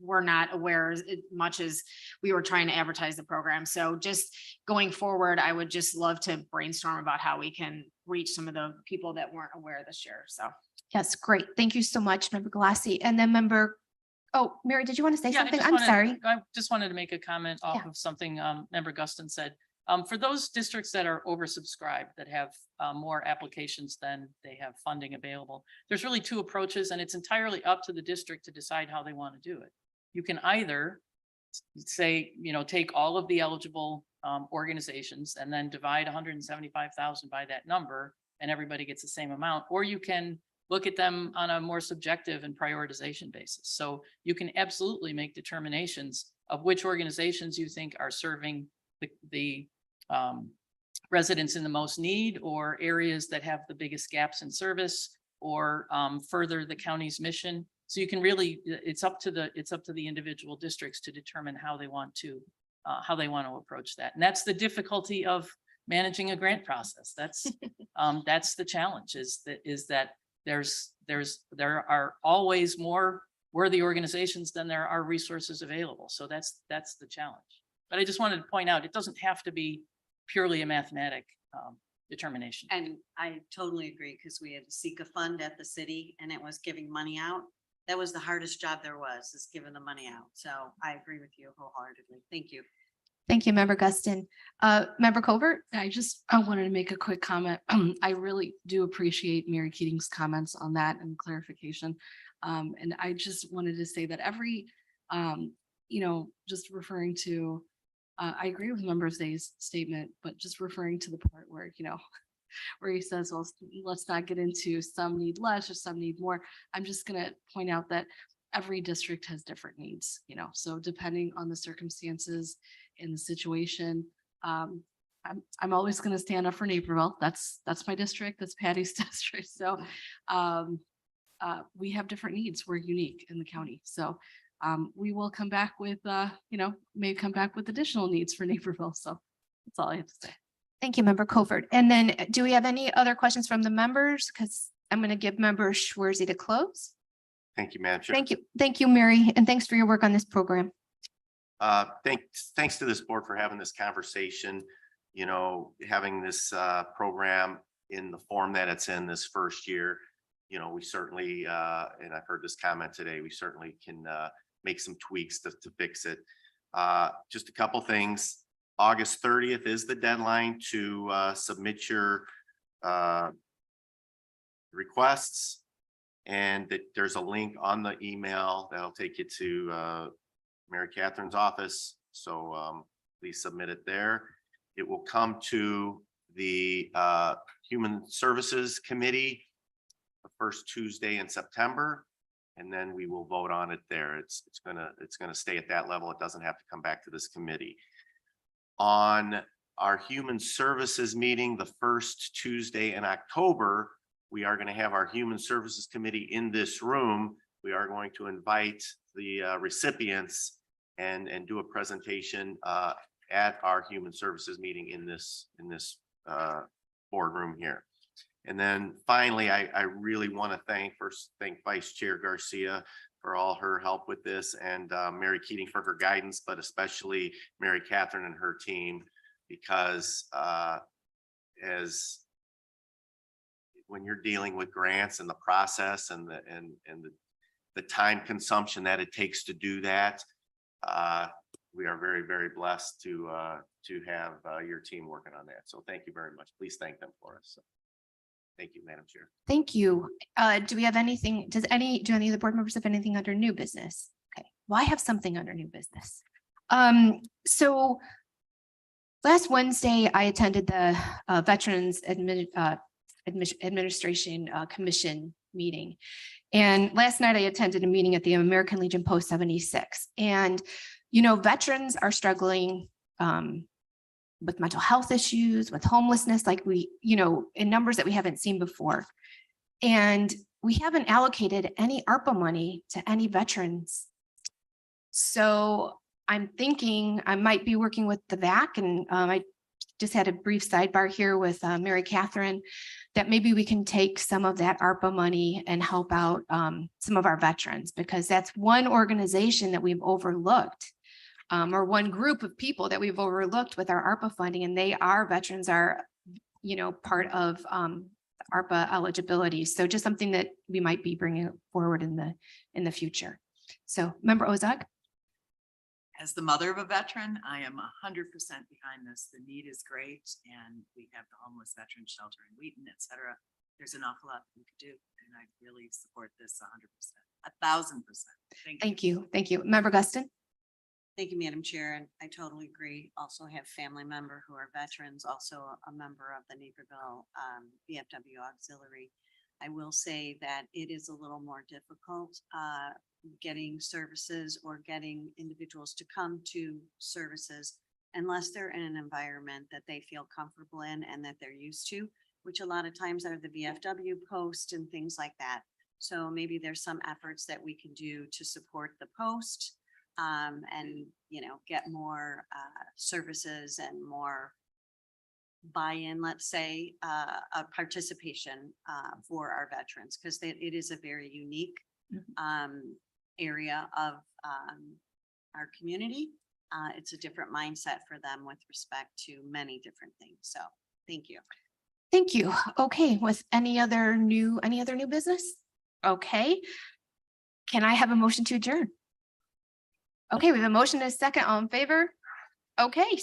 we're not aware as much as we were trying to advertise the program. So just going forward, I would just love to brainstorm about how we can reach some of the people that weren't aware this year. So. Yes, great. Thank you so much, Member Galassi. And then Mary, did you want to say Yeah, something? I'm sorry. I just wanted to make a comment off Yeah. of something Member Guston said. For those districts that are oversubscribed, that have more applications than they have funding available, there's really two approaches, and it's entirely up to the district to decide how they want to do it. You can either say, take all of the eligible organizations and then divide 175,000 by that number, and everybody gets the same amount, or you can look at them on a more subjective and prioritization basis. So you can absolutely make determinations of which organizations you think are serving the residents in the most need, or areas that have the biggest gaps in service, or further the county's mission. So you can really, it's up to the individual districts to determine how they want to approach that. And that's the difficulty of managing a grant process. That's the challenge, is that there are always more worthy organizations than there are resources available. So that's the challenge. But I just wanted to point out, it doesn't have to be purely a mathematic determination. And I totally agree, because we had to seek a fund at the city and it was giving money out. That was the hardest job there was, is giving the money out. So I agree with you wholeheartedly. Thank you. Thank you, Member Guston. Member Covert? I wanted to make a quick comment. I really do appreciate Mary Keating's comments on that and clarification. And I just wanted to say that every, just referring to, I agree with Member Zay's statement, but just referring to the part where, where he says, well, let's not get into some need less or some need more. I'm just going to point out that every district has different needs, so depending on the circumstances in the situation, I'm always going to stand up for Naperville. That's my district. That's Patty's district. So we have different needs. We're unique in the county. So we will come back with, may come back with additional needs for Naperville. So that's all I have to say. Thank you, Member Covert. And then do we have any other questions from the members? Because I'm going to give Member Schwerzy to close. Thank you, Madam Chair. Thank you. Thank you, Mary. And thanks for your work on this program. Thanks to this board for having this conversation, having this program in the form that it's in this first year. We certainly, and I've heard this comment today, we certainly can make some tweaks to fix it. Just a couple things. August 30th is the deadline to submit your requests. And that there's a link on the email that'll take you to Mary Catherine's office. So please submit it there. It will come to the Human Services Committee the first Tuesday in September, and then we will vote on it there. It's gonna stay at that level. It doesn't have to come back to this committee. On our Human Services meeting, the first Tuesday in October, we are going to have our Human Services Committee in this room. We are going to invite the recipients and do a presentation at our Human Services meeting in this boardroom here. And then finally, I really want to thank Vice Chair Garcia for all her help with this, and Mary Keating for her guidance, but especially Mary Catherine and her team, because when you're dealing with grants and the process and the time consumption that it takes to do that, we are very, very blessed to have your team working on that. So thank you very much. Please thank them for us. So, thank you, Madam Chair. Thank you. Do we have anything? Do any of the board members have anything under new business? Okay. Well, I have something under new business. So last Wednesday, I attended the Veterans Administration Commission meeting. And last night I attended a meeting at the American Legion Post 76. And, veterans are struggling with mental health issues, with homelessness, like in numbers that we haven't seen before. And we haven't allocated any ARPA money to any veterans. So I'm thinking I might be working with the VAC, and I just had a brief sidebar here with Mary Catherine, that maybe we can take some of that ARPA money and help out some of our veterans, because that's one organization that we've overlooked, or one group of people that we've overlooked with our ARPA funding, and veterans are, part of ARPA eligibility. So just something that we might be bringing forward in the future. So Member Ozog. As the mother of a veteran, I am 100% behind this. The need is great, and we have the homeless veteran shelter in Wheaton, et cetera. There's an awful lot we could do, and I really support this 100%, 1,000%. Thank you. Thank you. Member Guston? Thank you, Madam Chair, and I totally agree. Also have family member who are veterans, also a member of the Naperville VFW Auxiliary. I will say that it is a little more difficult getting services or getting individuals to come to services unless they're in an environment that they feel comfortable in and that they're used to, which a lot of times are the VFW post and things like that. So maybe there's some efforts that we can do to support the post and, you know, get more services and more buy-in, let's say, a participation for our veterans, because it is a very unique area of our community. It's a different mindset for them with respect to many different things. So thank you. Thank you. Okay, with any other new business? Okay. Can I have a motion to adjourn? Okay, we have a motion and a second. All in favor? Okay,